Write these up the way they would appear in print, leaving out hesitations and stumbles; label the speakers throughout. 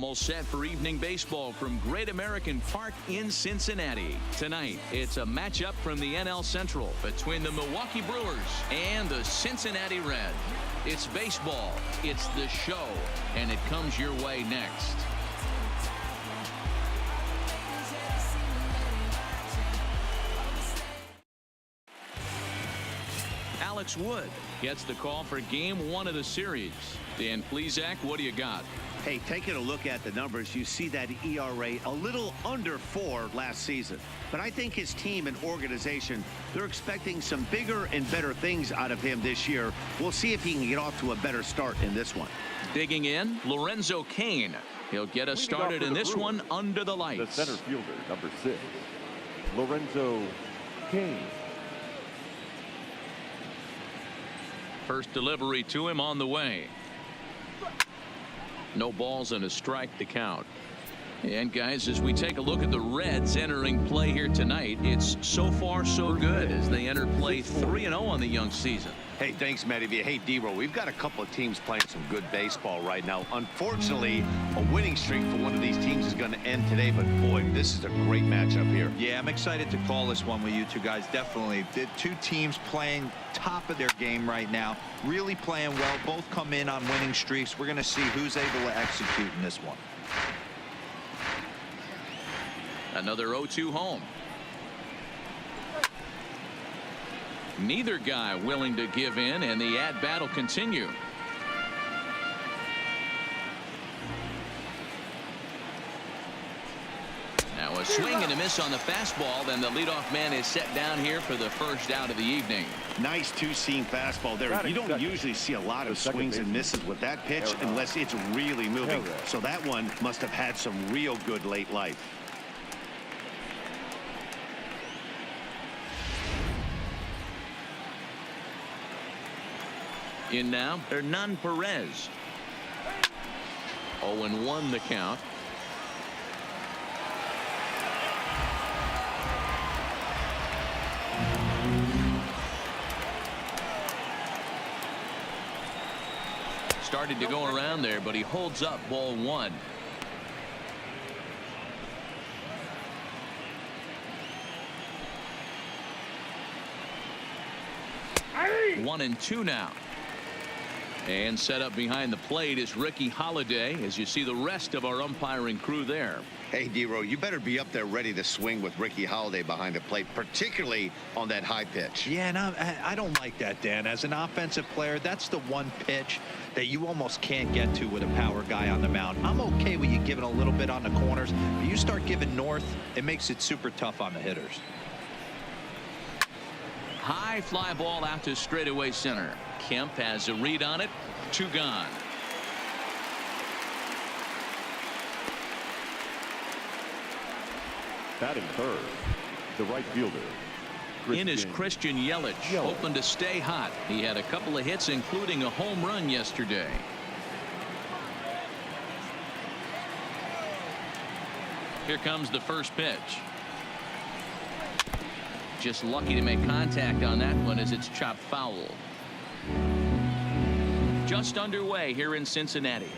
Speaker 1: Almost set for evening baseball from Great American Park in Cincinnati. Tonight, it's a matchup from the NL Central between the Milwaukee Brewers and the Cincinnati Reds. It's baseball, it's the show, and it comes your way next. Alex Wood gets the call for game one of the series. Dan Plesac, what do you got?
Speaker 2: Hey, taking a look at the numbers, you see that ERA a little under 4 last season. But I think his team and organization, they're expecting some bigger and better things out of him this year. We'll see if he can get off to a better start in this one.
Speaker 1: Digging in, Lorenzo Cain. He'll get us started in this one under the lights.
Speaker 3: The center fielder, number 6, Lorenzo Cain.
Speaker 1: First delivery to him on the way. No balls and a strike to count. And guys, as we take a look at the Reds entering play here tonight, it's so far so good as they enter play 3-0 on the young season.
Speaker 2: Hey, thanks, Matty. Hey, D-Roll, we've got a couple of teams playing some good baseball right now. Unfortunately, a winning streak for one of these teams is going to end today, but boy, this is a great matchup here.
Speaker 4: Yeah, I'm excited to call this one with you two guys. Definitely. The two teams playing top of their game right now, really playing well. Both come in on winning streaks. We're going to see who's able to execute in this one.
Speaker 1: Another 0-2 home. Neither guy willing to give in, and the at-bat will continue. Now a swing and a miss on the fastball. Then the leadoff man is set down here for the first out of the evening.
Speaker 2: Nice two-seam fastball there. You don't usually see a lot of swings and misses with that pitch unless it's really moving. So that one must have had some real good late life.
Speaker 1: In now, Hernan Perez. 0-1 the count. Started to go around there, but he holds up ball 1. Hey! 1-2 now. And set up behind the plate is Ricky Holiday, as you see the rest of our umpiring crew there.
Speaker 2: Hey, D-Row, you better be up there ready to swing with Ricky Holiday behind the plate, particularly on that high pitch.
Speaker 4: Yeah, and I don't like that, Dan. As an offensive player, that's the one pitch that you almost can't get to with a power guy on the mound. I'm okay with you giving a little bit on the corners, but you start giving north, it makes it super tough on the hitters.
Speaker 1: High fly ball out to straightaway center. Kemp has a read on it. 2 gone.
Speaker 3: Batting third, the right fielder.
Speaker 1: In is Christian Yelich, hoping to stay hot. He had a couple of hits, including a home run yesterday. Here comes the first pitch. Just lucky to make contact on that one as it's chopped foul. Just underway here in Cincinnati.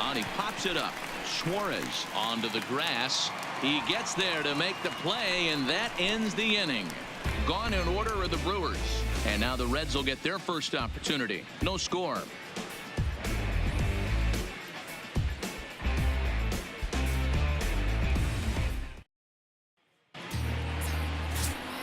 Speaker 1: And he pops it up. Suarez onto the grass. He gets there to make the play, and that ends the inning. Gone in order are the Brewers. And now the Reds will get their first opportunity. No score.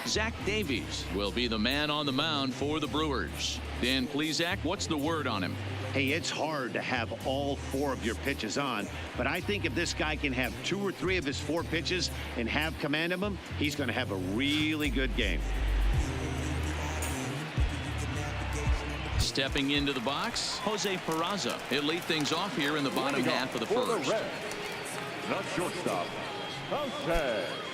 Speaker 1: Zach Davies will be the man on the mound for the Brewers. Dan Plesac, what's the word on him?
Speaker 2: Hey, it's hard to have all 4 of your pitches on, but I think if this guy can have 2 or 3 of his 4 pitches and have command of them, he's going to have a really good game.
Speaker 1: Stepping into the box, Jose Peraza. He'll lead things off here in the bottom half of the first.
Speaker 3: Not shortstop, Jose Peraza.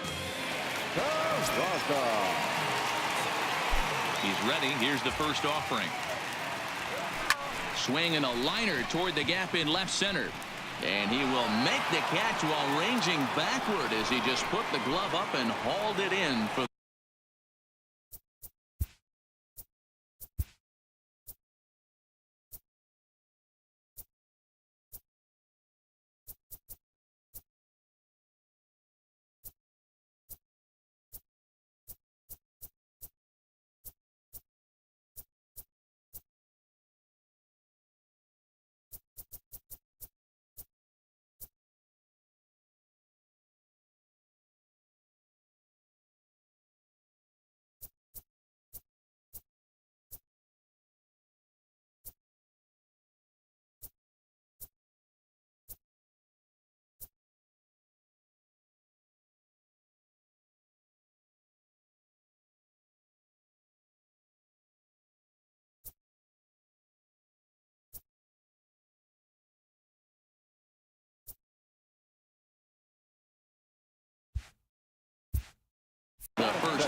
Speaker 1: He's ready. Here's the first offering. Swing and a liner toward the gap in left center. And he will make the catch while ranging backward as he just put the glove up and hauled it in for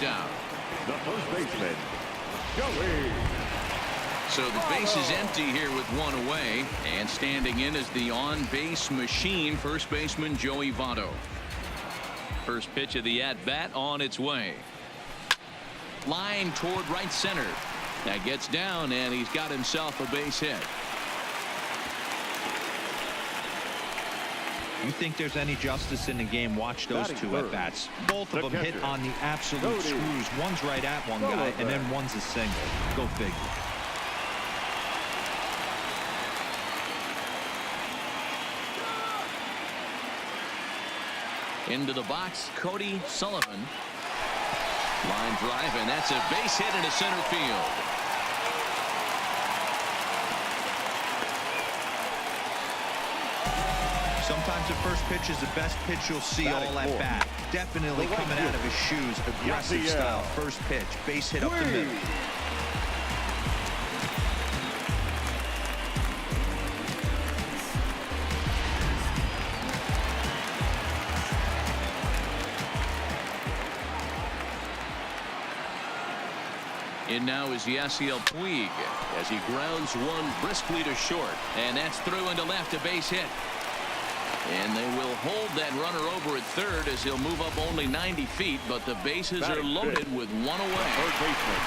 Speaker 1: out.
Speaker 3: The first baseman, Joey.
Speaker 1: So the base is empty here with one away, and standing in is the on-base machine, first baseman Joey Votto. First pitch of the at-bat on its way. Line toward right center. That gets down, and he's got himself a base hit.
Speaker 4: You think there's any justice in the game? Watch those two at bats. Both of them hit on the absolute screws. One's right at one guy, and then one's a single. Go figure.
Speaker 1: Into the box, Cody Sullivan. Line drive, and that's a base hit into center field.
Speaker 4: Sometimes the first pitch is the best pitch you'll see all at bat. Definitely coming out of his shoes. Aggressive style. First pitch. Base hit up the middle.
Speaker 1: In now is Yasiel Puig as he grounds one briskly to short, and that's through into left, a base hit. And they will hold that runner over at third as he'll move up only 90 feet, but the bases are loaded with one away.
Speaker 3: Third baseman.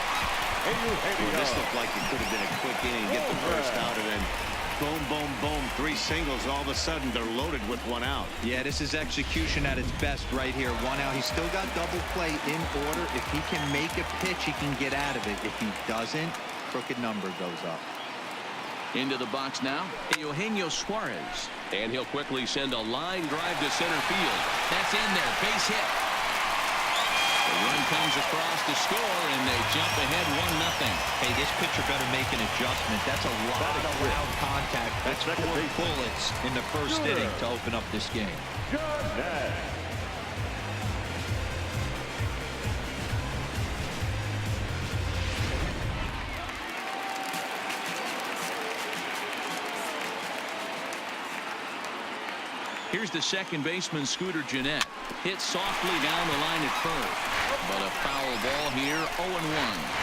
Speaker 2: This looked like it could have been a quick inning, get the first out, and then boom, boom, boom, 3 singles. All of a sudden, they're loaded with one out.
Speaker 4: Yeah, this is execution at its best right here. One out. He's still got double play in order. If he can make a pitch, he can get out of it. If he doesn't, crooked number goes up.
Speaker 1: Into the box now, Eugenio Suarez. And he'll quickly send a line drive to center field. That's in there, base hit. The run comes across to score, and they jump ahead 1-0.
Speaker 4: Hey, this pitcher better make an adjustment. That's a lot of ground contact. That's 4 bullets in the first inning to open up this game.
Speaker 1: Here's the second baseman, Scooter Gennett. Hit softly down the line at first. But a foul ball here, 0-1.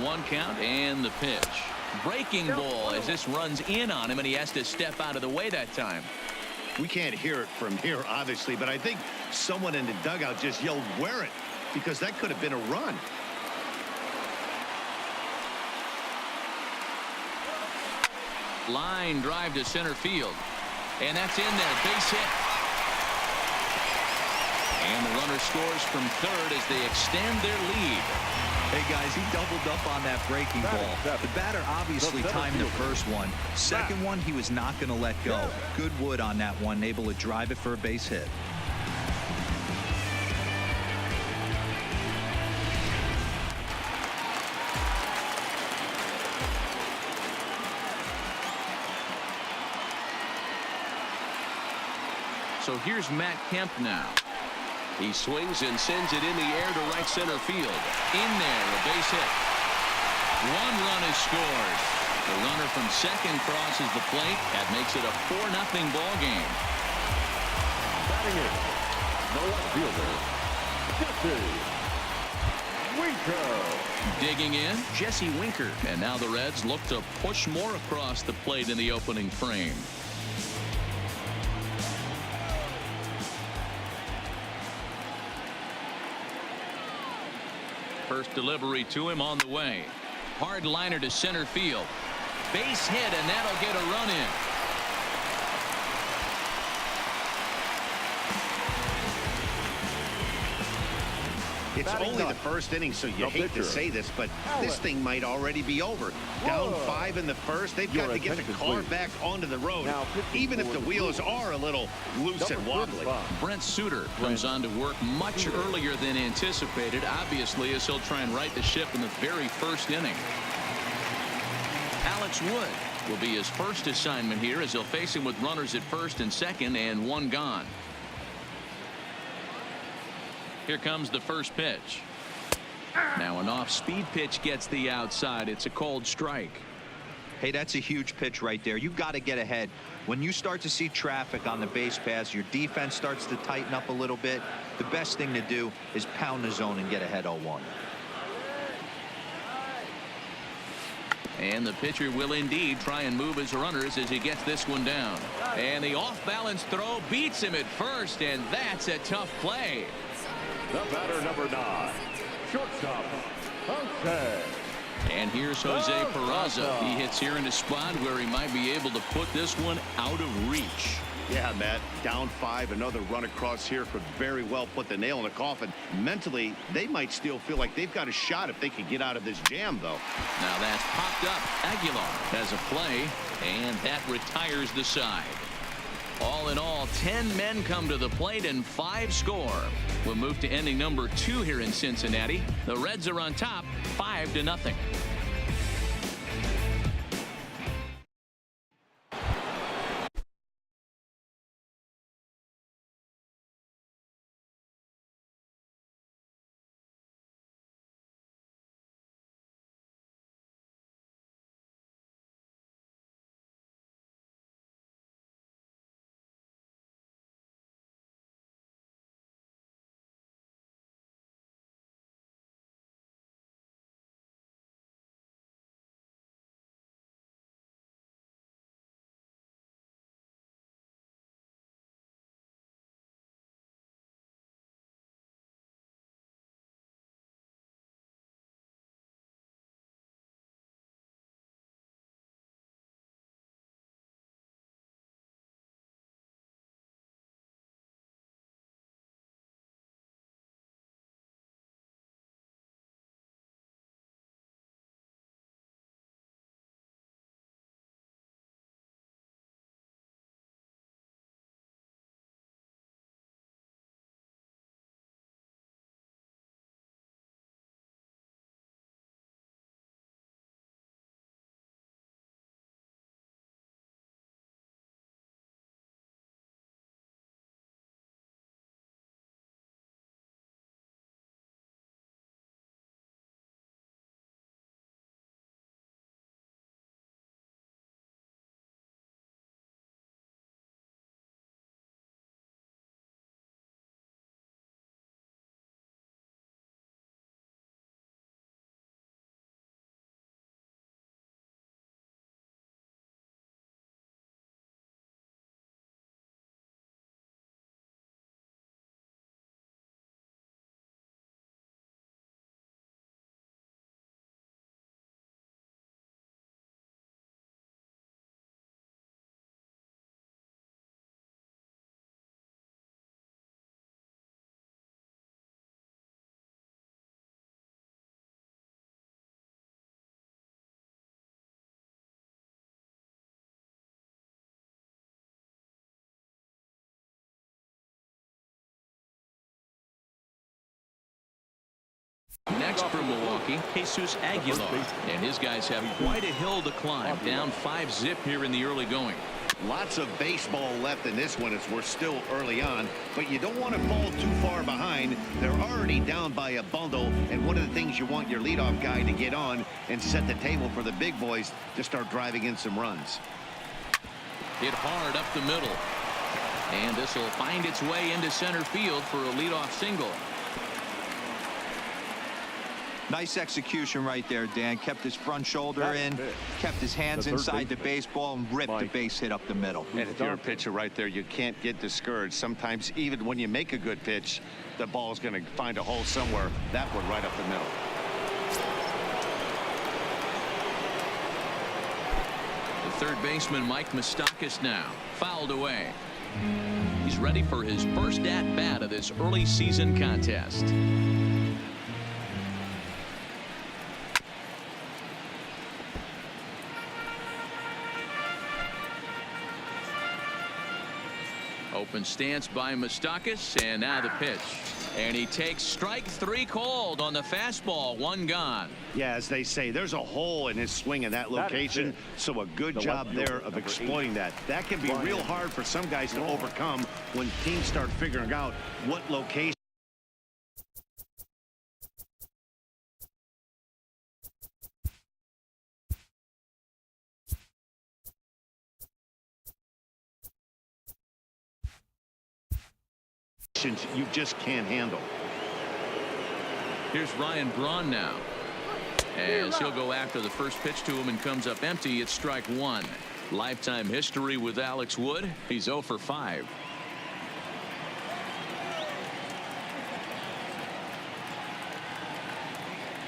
Speaker 1: One count, and the pitch. Breaking ball as this runs in on him, and he has to step out of the way that time.
Speaker 2: We can't hear it from here, obviously, but I think someone in the dugout just yelled, "Wear it," because that could have been a run.
Speaker 1: Line drive to center field, and that's in there, base hit. And the runner scores from third as they extend their lead.
Speaker 4: Hey guys, he doubled up on that breaking ball. The batter obviously timed the first one. Second one, he was not going to let go. Good wood on that one, able to drive it for a base hit.
Speaker 1: So here's Matt Kemp now. He swings and sends it in the air to right center field. In there, a base hit. One run is scored. The runner from second crosses the plate. That makes it a 4-0 ball game.
Speaker 3: Batting in, the left fielder, Jesse Winker.
Speaker 1: Digging in, Jesse Winker. And now the Reds look to push more across the plate in the opening frame. First delivery to him on the way. Hard liner to center field. Base hit, and that'll get a run in.
Speaker 2: It's only the first inning, so you hate to say this, but this thing might already be over. Down 5 in the first. They've got to get the car back onto the road, even if the wheels are a little loose and wobbly.
Speaker 1: Brent Suter comes on to work much earlier than anticipated, obviously, as he'll try and right the ship in the very first inning. Alex Wood will be his first assignment here as he'll face him with runners at first and second and one gone. Here comes the first pitch. Now an off-speed pitch gets the outside. It's a cold strike.
Speaker 4: Hey, that's a huge pitch right there. You got to get ahead. When you start to see traffic on the base paths, your defense starts to tighten up a little bit. The best thing to do is pound the zone and get ahead 0-1.
Speaker 1: And the pitcher will indeed try and move his runners as he gets this one down. And the off-balance throw beats him at first, and that's a tough play.
Speaker 3: The batter, number 9, shortstop, Jose.
Speaker 1: And here's Jose Peraza. He hits here in a spot where he might be able to put this one out of reach.
Speaker 2: Yeah, Matt, down 5, another run across here could very well put the nail in the coffin. Mentally, they might still feel like they've got a shot if they could get out of this jam, though.
Speaker 1: Now that's popped up. Aguilar has a play, and that retires the side. All in all, 10 men come to the plate and 5 score. We'll move to inning number 2 here in Cincinnati. The Reds are on top, 5-0. Next for Milwaukee, Jesus Aguilar. And his guys have quite a hill to climb. Down 5-0 here in the early going.
Speaker 2: Lots of baseball left in this one as we're still early on, but you don't want to fall too far behind. They're already down by a bundle, and one of the things you want your leadoff guy to get on and set the table for the big boys to start driving in some runs.
Speaker 1: Hit hard up the middle. And this will find its way into center field for a leadoff single.
Speaker 4: Nice execution right there, Dan. Kept his front shoulder in, kept his hands inside the baseball, and ripped the base hit up the middle.
Speaker 2: And if you're a pitcher right there, you can't get discouraged. Sometimes even when you make a good pitch, the ball's going to find a hole somewhere. That one right up the middle.
Speaker 1: The third baseman, Mike Moustakas, now fouled away. He's ready for his first at-bat of this early season contest. Open stance by Moustakas, and now the pitch. And he takes strike 3 called on the fastball. 1 gone.
Speaker 2: Yeah, as they say, there's a hole in his swing in that location, so a good job there of exploiting that. That can be real hard for some guys to overcome when teams start figuring out what location you just can't handle.
Speaker 1: Here's Ryan Braun now, as he'll go after the first pitch to him and comes up empty. It's strike one. Lifetime history with Alex Wood. He's 0 for 5.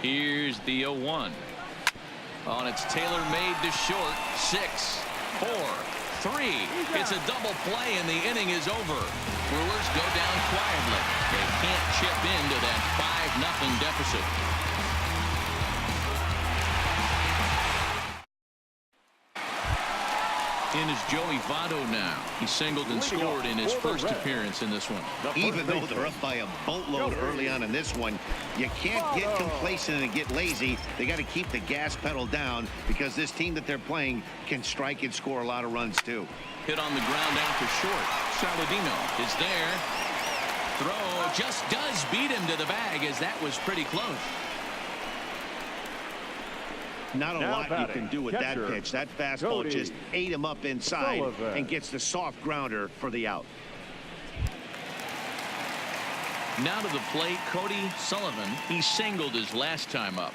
Speaker 1: Here's the 0-1. On its tailor-made to short. 6, 4, 3. It's a double play and the inning is over. Brewers go down quietly. They can't chip into that 5-0 deficit. In is Joey Votto now. He singled and scored in his first appearance in this one.
Speaker 2: Even though they're up by a boatload early on in this one, you can't get complacent and get lazy. They got to keep the gas pedal down because this team that they're playing can strike and score a lot of runs too.
Speaker 1: Hit on the ground after short. Saladino is there. Throw just does beat him to the bag, as that was pretty close.
Speaker 2: Not a lot you can do with that pitch. That fastball just ate him up inside and gets the soft grounder for the out.
Speaker 1: Now to the plate, Cody Sullivan. He singled his last time up.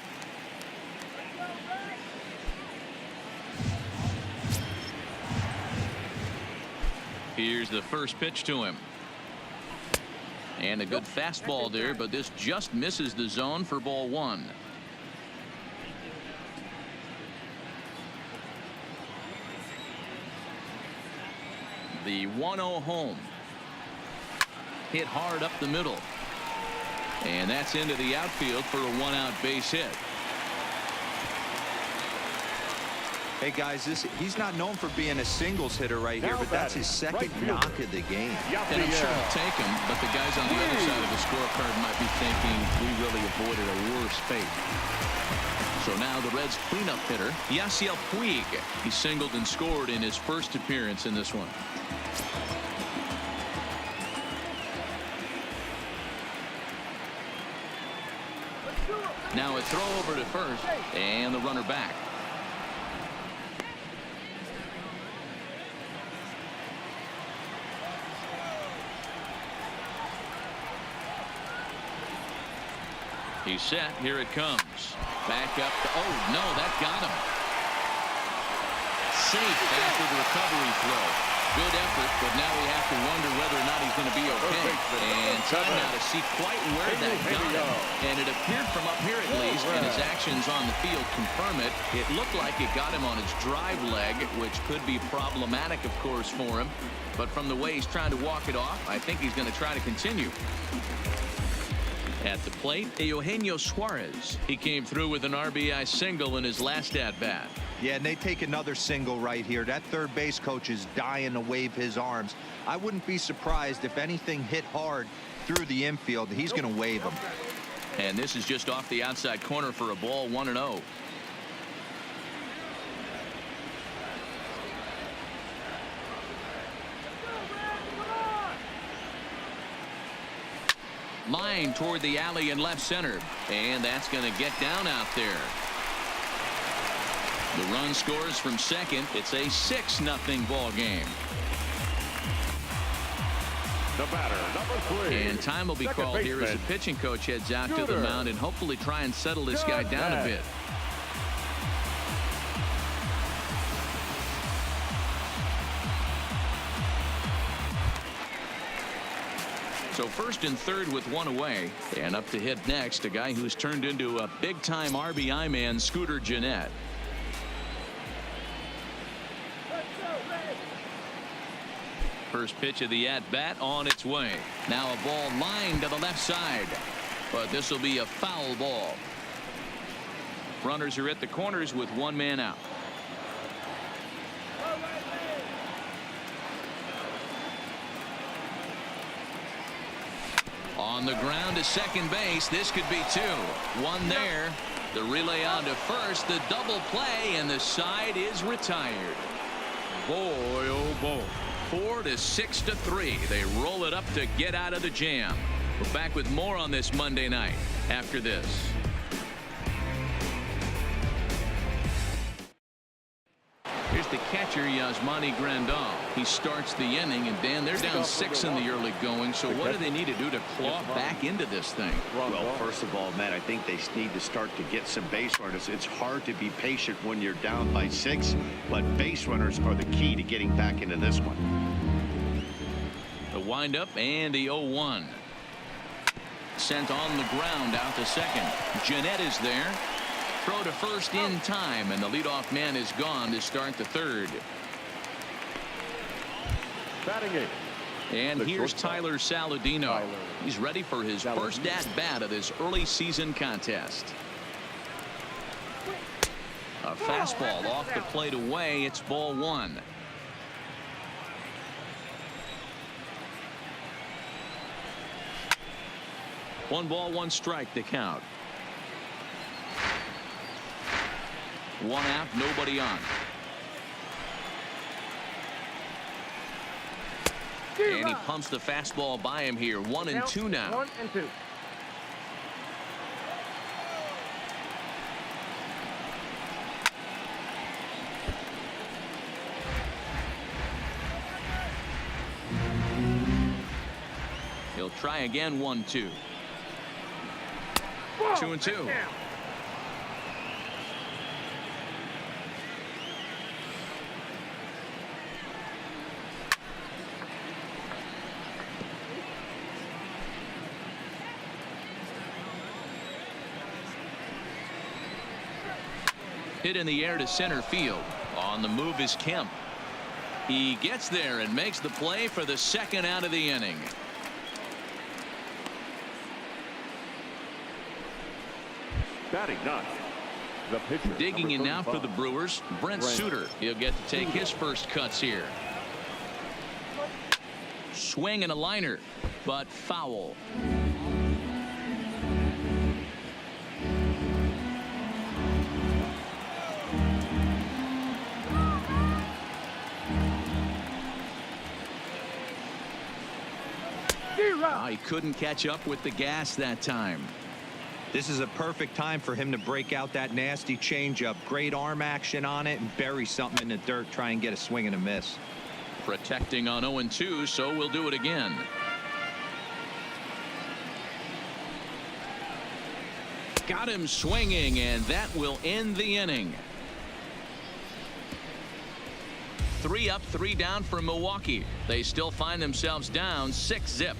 Speaker 1: Here's the first pitch to him. And a good fastball there, but this just misses the zone for ball one. The 1-0 home. Hit hard up the middle. And that's into the outfield for a 1-out base hit.
Speaker 4: Hey guys, he's not known for being a singles hitter right here, but that's his second knock of the game.
Speaker 1: And I'm sure he'll take him, but the guys on the other side of the scorecard might be thinking we really avoided a worse fate. So now the Reds' cleanup hitter, Yasiel Puig. He singled and scored in his first appearance in this one. Now a throw over to first, and the runner back. He's set. Here it comes. Back up. Oh, no, that got him. Safe after the recovery throw. Good effort, but now we have to wonder whether or not he's going to be okay. And time now to see quite where that got him. And it appeared from up here at least, and his actions on the field confirm it. It looked like it got him on his drive leg, which could be problematic, of course, for him. But from the way he's trying to walk it off, I think he's going to try to continue. At the plate, Eugenio Suarez. He came through with an RBI single in his last at-bat.
Speaker 4: Yeah, and they take another single right here. That third base coach is dying to wave his arms. I wouldn't be surprised if anything hit hard through the infield. He's going to wave them.
Speaker 1: And this is just off the outside corner for a ball, 1-0. Line toward the alley in left center, and that's going to get down out there. The run scores from second. It's a 6-0 ball game.
Speaker 3: The batter, number 3.
Speaker 1: And time will be called here as the pitching coach heads out to the mound and hopefully try and settle this guy down a bit. So first and third with one away, and up to hit next, a guy who's turned into a big-time RBI man, Scooter Gennett. First pitch of the at-bat on its way. Now a ball lined to the left side, but this will be a foul ball. Runners are at the corners with one man out. On the ground to second base. This could be two. One there. The relay on to first. The double play, and the side is retired. Boy, oh boy. 4-6-3. They roll it up to get out of the jam. We're back with more on this Monday night after this.
Speaker 3: Here's
Speaker 1: here's the catcher, Yasmani Grandal. He starts the inning, and Dan, they're down 6 in the early going. So what do they need to do to claw back into this thing?
Speaker 2: Well, first of all, Matt, I think they need to start to get some base runners. It's hard to be patient when you're down by 6, but base runners are the key to getting back into this one.
Speaker 1: The windup and the 0-1. Sent on the ground out to second. Jeanette is there. Throw to first in time, and the leadoff man is gone to start the third.
Speaker 3: Batting 8.
Speaker 1: And here's Tyler Saladino. He's ready for his first at-bat of this early season contest. A fastball off the plate away. It's ball 1. One ball, one strike to count. One out, nobody on. And he pumps the fastball by him here. 1-2 now.
Speaker 5: 1-2.
Speaker 1: He'll try again. 1-2. 2-2. Hit in the air to center field. On the move is Kemp. He gets there and makes the play for the second out of the inning.
Speaker 3: Batting 9. The pitcher.
Speaker 1: Digging in now for the
Speaker 3: 35.
Speaker 1: Brewers, Brent Suter. He'll get to take his first cuts here. Swing and a liner, but foul. He couldn't catch up with the gas that time.
Speaker 4: This is a perfect time for him to break out that nasty changeup. Great arm action on it and bury something in the dirt. Try and get a swing and a miss.
Speaker 1: Protecting on 0-2, so we'll do it again. Got him swinging, and that will end the inning. 3 up, 3 down for Milwaukee. They still find themselves down 6-0.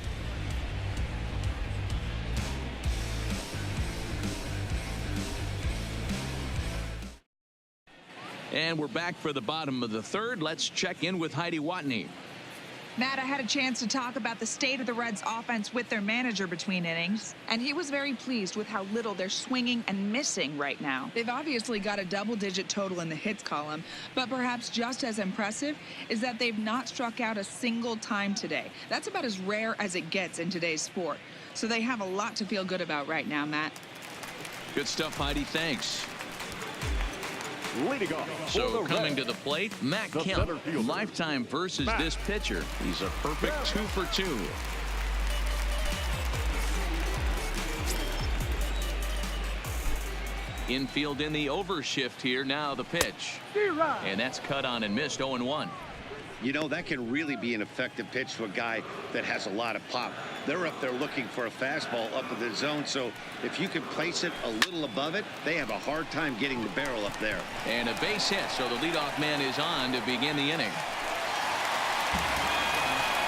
Speaker 1: And we're back for the bottom of the third. Let's check in with Heidi Watney.
Speaker 6: Matt, I had a chance to talk about the state of the Reds offense with their manager between innings, and he was very pleased with how little they're swinging and missing right now. They've obviously got a double-digit total in the hits column, but perhaps just as impressive is that they've not struck out a single time today. That's about as rare as it gets in today's sport. So they have a lot to feel good about right now, Matt.
Speaker 1: Good stuff, Heidi. Thanks.
Speaker 3: Leading off.
Speaker 1: So coming to the plate, Matt Kemp. Lifetime versus this pitcher. He's a perfect 2 for 2. Infield in the overshift here. Now the pitch. And that's cut on and missed. 0-1.
Speaker 2: You know, that can really be an effective pitch to a guy that has a lot of pop. They're up there looking for a fastball up in the zone, so if you can place it a little above it, they have a hard time getting the barrel up there.
Speaker 1: And a base hit, so the leadoff man is on to begin the inning.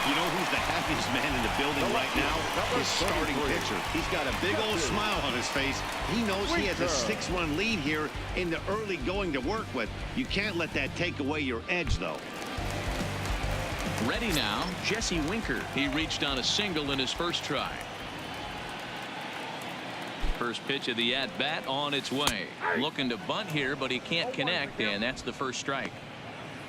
Speaker 2: You know who's the happiest man in the building right now? His starting pitcher. He's got a big old smile on his face. He knows he has a 6-1 lead here in the early going to work with. You can't let that take away your edge, though.
Speaker 1: Ready now, Jesse Winker. He reached on a single in his first try. First pitch of the at-bat on its way. Looking to bunt here, but he can't connect, and that's the first strike.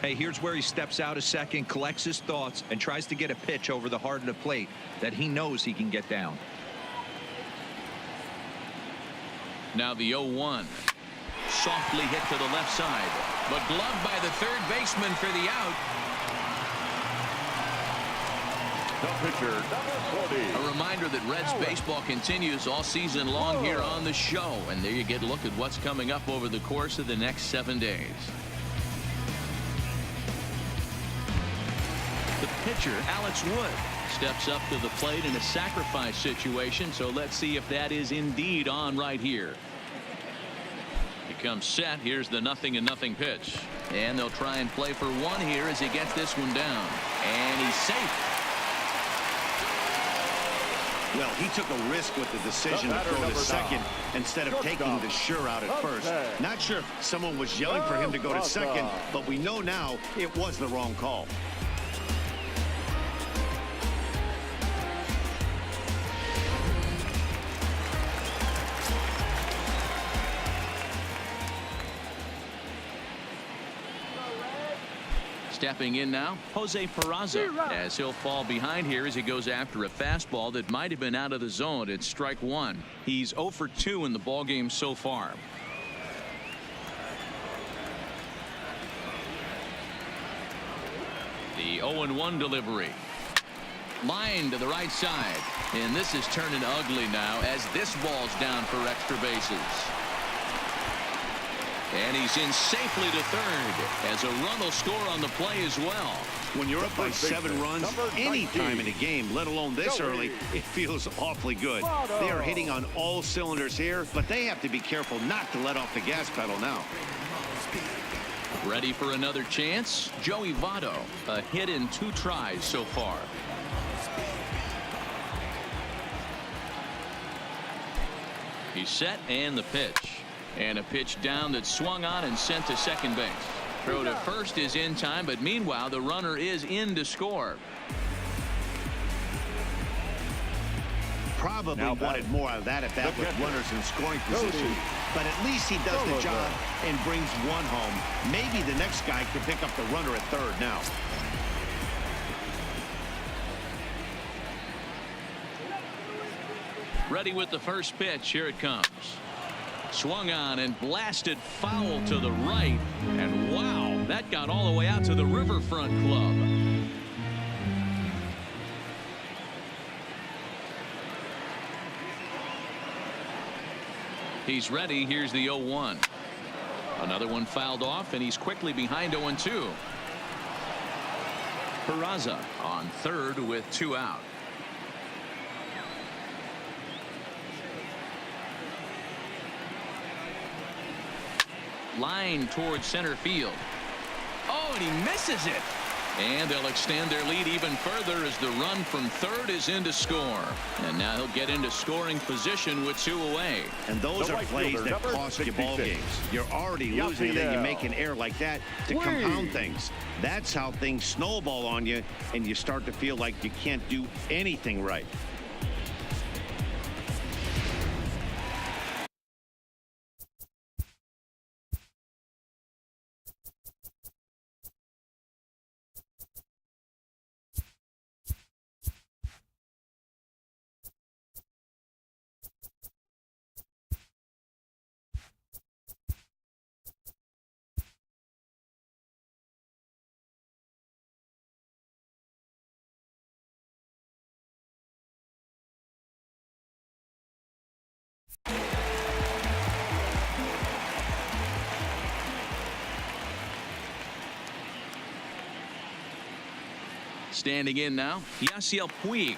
Speaker 4: Hey, here's where he steps out a second, collects his thoughts, and tries to get a pitch over the heart of the plate that he knows he can get down.
Speaker 1: Now the 0-1. Softly hit to the left side, but gloved by the third baseman for the out.
Speaker 3: The pitcher, number 40.
Speaker 1: A reminder that Reds baseball continues all season long here on the show. And there you get a look at what's coming up over the course of the next 7 days. pitcher, Alex Wood, steps up to the plate in a sacrifice situation. So let's see if that is indeed on right here. He comes set. Here's the 0-0 pitch. And they'll try and play for one here as he gets this one down. And he's safe.
Speaker 2: Well, he took a risk with the decision to throw to second instead of taking the sure out at first. Not sure if someone was yelling for him to go to second, but we know now it was the wrong call.
Speaker 1: Stepping in now, Jose Peraza, as he'll fall behind here as he goes after a fastball that might have been out of the zone. It's strike one. He's 0 for 2 in the ballgame so far. The 0-1 delivery. Line to the right side. And this is turning ugly now as this ball's down for extra bases. And he's in safely to third as a run will score on the play as well.
Speaker 2: When you're up by 7 runs any time in a game, let alone this early, it feels awfully good. They are hitting on all cylinders here, but they have to be careful not to let off the gas pedal now.
Speaker 1: Ready for another chance? Joey Votto, a hit in 2 tries so far. He's set and the pitch. And a pitch down that swung on and sent to second base. Throw to first is in time, but meanwhile the runner is in to score.
Speaker 2: Probably wanted more out of that at bat with runners in scoring position, but at least he does the job and brings one home. Maybe the next guy could pick up the runner at third now.
Speaker 1: Ready with the first pitch. Here it comes. Swung on and blasted foul to the right. And wow, that got all the way out to the Riverfront Club. He's ready. Here's the 0-1. Another one fouled off, and he's quickly behind 0-2. Peraza on third with 2 out. Line towards center field. Oh, and he misses it. And they'll extend their lead even further as the run from third is in to score. And now he'll get into scoring position with 2 away.
Speaker 2: And those are plays that cost you ball games. You're already losing, and then you make an error like that to compound things. That's how things snowball on you, and you start to feel like you can't do anything right.
Speaker 1: Standing in now, Yasiel Puig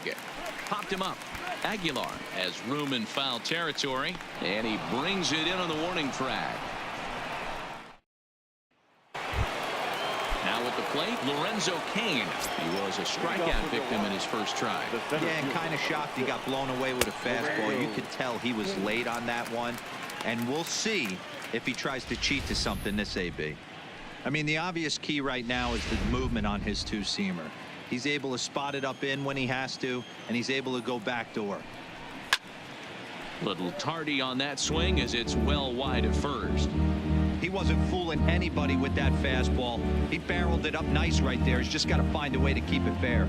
Speaker 1: popped him up. Aguilar has room in foul territory, and he brings it in on the warning track. Now at the plate, Lorenzo Cain. He was a strikeout victim in his first try.
Speaker 4: Yeah, and kind of shocked he got blown away with a fastball. You could tell he was late on that one, and we'll see if he tries to cheat to something this AB. I mean, the obvious key right now is the movement on his 2-seamer. He's able to spot it up in when he has to, and he's able to go backdoor.
Speaker 1: Little tardy on that swing as it's well wide at first.
Speaker 4: He wasn't fooling anybody with that fastball. He barreled it up nice right there. He's just got to find a way to keep it fair.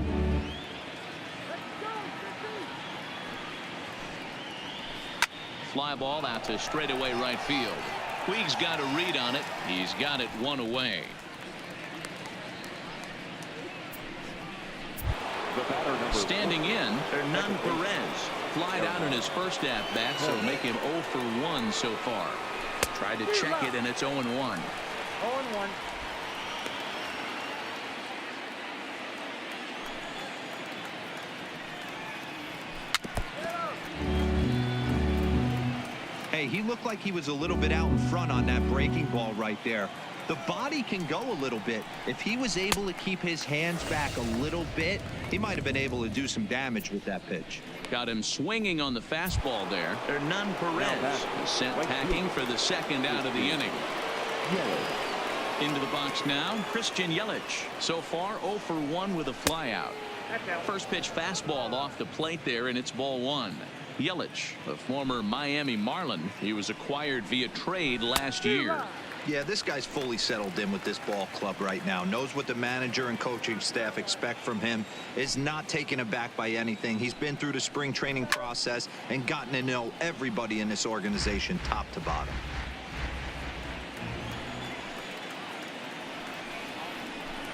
Speaker 1: Fly ball out to straightaway right field. Puig's got a read on it. He's got it 1 away. Standing in, Hernan Perez flied out in his first at-bat, so make him 0 for 1 so far. Tried to check it, and it's 0-1.
Speaker 3: 0-1.
Speaker 4: Hey, he looked like he was a little bit out in front on that breaking ball right there. The body can go a little bit. If he was able to keep his hands back a little bit, he might have been able to do some damage with that pitch.
Speaker 1: Got him swinging on the fastball there. Hernan Perez sent packing for the second out of the inning. Into the box now, Christian Yelich. So far, 0 for 1 with a flyout. First pitch fastball off the plate there, and it's ball 1. Yelich, a former Miami Marlin. He was acquired via trade last year.
Speaker 4: Yeah, this guy's fully settled in with this ball club right now. Knows what the manager and coaching staff expect from him. Is not taken aback by anything. He's been through the spring training process and gotten to know everybody in this organization top to bottom.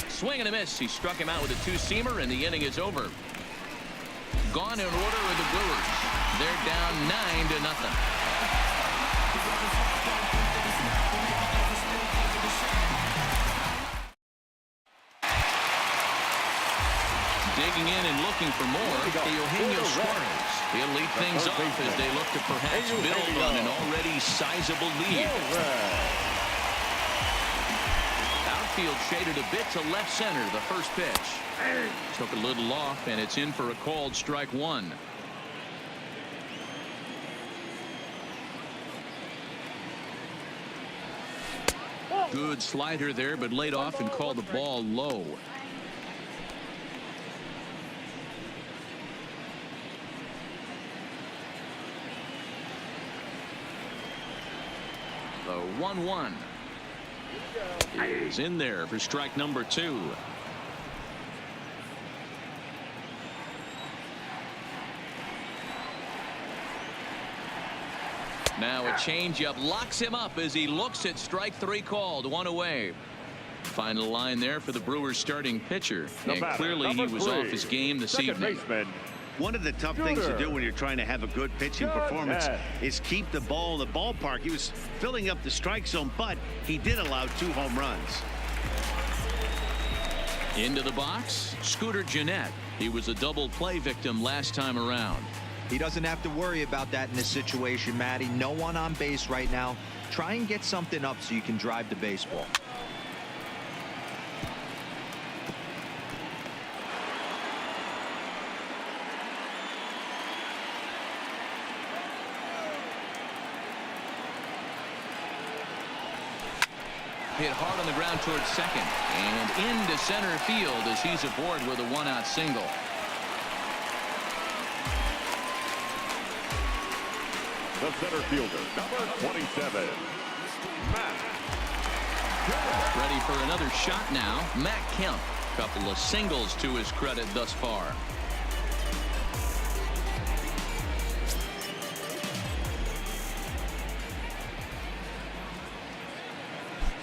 Speaker 1: Swing and a miss. He struck him out with a two-seamer, and the inning is over. Gone in order are the Brewers. They're down 9-0. Digging in and looking for more, Eugenio Suarez. He'll lead things off as they look to perhaps build on an already sizable lead. Outfield shaded a bit to left center. The first pitch took a little off, and it's in for a called strike 1. Good slider there, but laid off and called the ball low. The 1-1 is in there for strike number 2. Now a changeup locks him up as he looks at strike 3 called. 1 away. Final line there for the Brewers starting pitcher, and clearly he was off his game this evening.
Speaker 2: One of the tough things to do when you're trying to have a good pitching performance is keep the ball in the ballpark. He was filling up the strike zone, but he did allow 2 home runs.
Speaker 1: Into the box, Scooter Gennett. He was a double play victim last time around.
Speaker 4: He doesn't have to worry about that in this situation, Matty. No one on base right now. Try and get something up so you can drive the baseball.
Speaker 1: Hit hard on the ground towards second and into center field as he's aboard with a 1-out single.
Speaker 3: The center fielder, number 27, Matt.
Speaker 1: Ready for another shot now. Matt Kemp. Couple of singles to his credit thus far.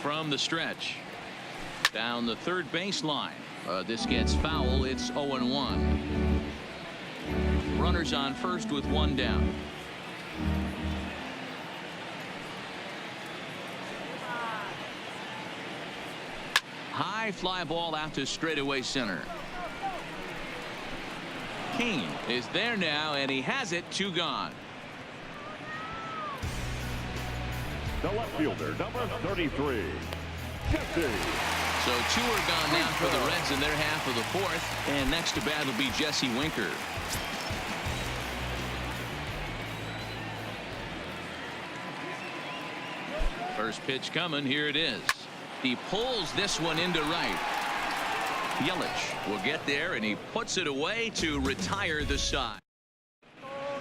Speaker 1: From the stretch. Down the third baseline. This gets foul. It's 0-1. Runners on first with 1 down. High fly ball out to straightaway center. Kane is there now, and he has it. 2 gone.
Speaker 3: The left fielder, number 33, Jesse.
Speaker 1: So 2 are gone now for the Reds in their half of the 4th, and next to bat will be Jesse Winker. First pitch coming. Here it is. He pulls this one into right. Yelich will get there, and he puts it away to retire the side.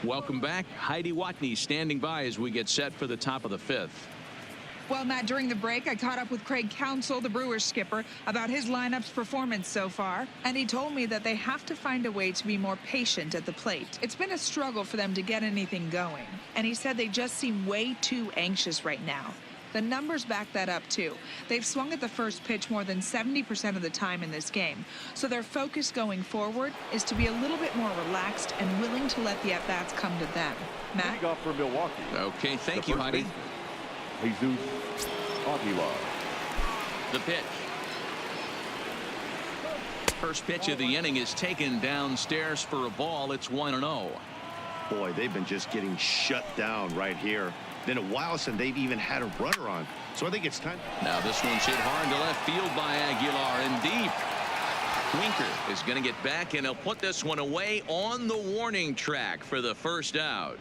Speaker 1: Welcome back. Heidi Watney standing by as we get set for the top of the 5th.
Speaker 6: Well, Matt, during the break, I caught up with Craig Counsell, the Brewers skipper, about his lineup's performance so far. And he told me that they have to find a way to be more patient at the plate. It's been a struggle for them to get anything going. And he said they just seem way too anxious right now. The numbers back that up, too. They've swung at the first pitch more than 70% of the time in this game. So their focus going forward is to be a little bit more relaxed and willing to let the at-bats come to them. Matt?
Speaker 3: Leading off for Milwaukee.
Speaker 1: Okay, thank you, Heidi.
Speaker 3: Jesus Aguilar.
Speaker 1: The pitch. First pitch of the inning is taken downstairs for a ball. It's 1-0.
Speaker 2: Boy, they've been just getting shut down right here. been a while since they've even had a runner on. So I think it's time.
Speaker 1: Now this one's hit hard to left field by Aguilar and deep. Winker is going to get back, and he'll put this one away on the warning track for the first out.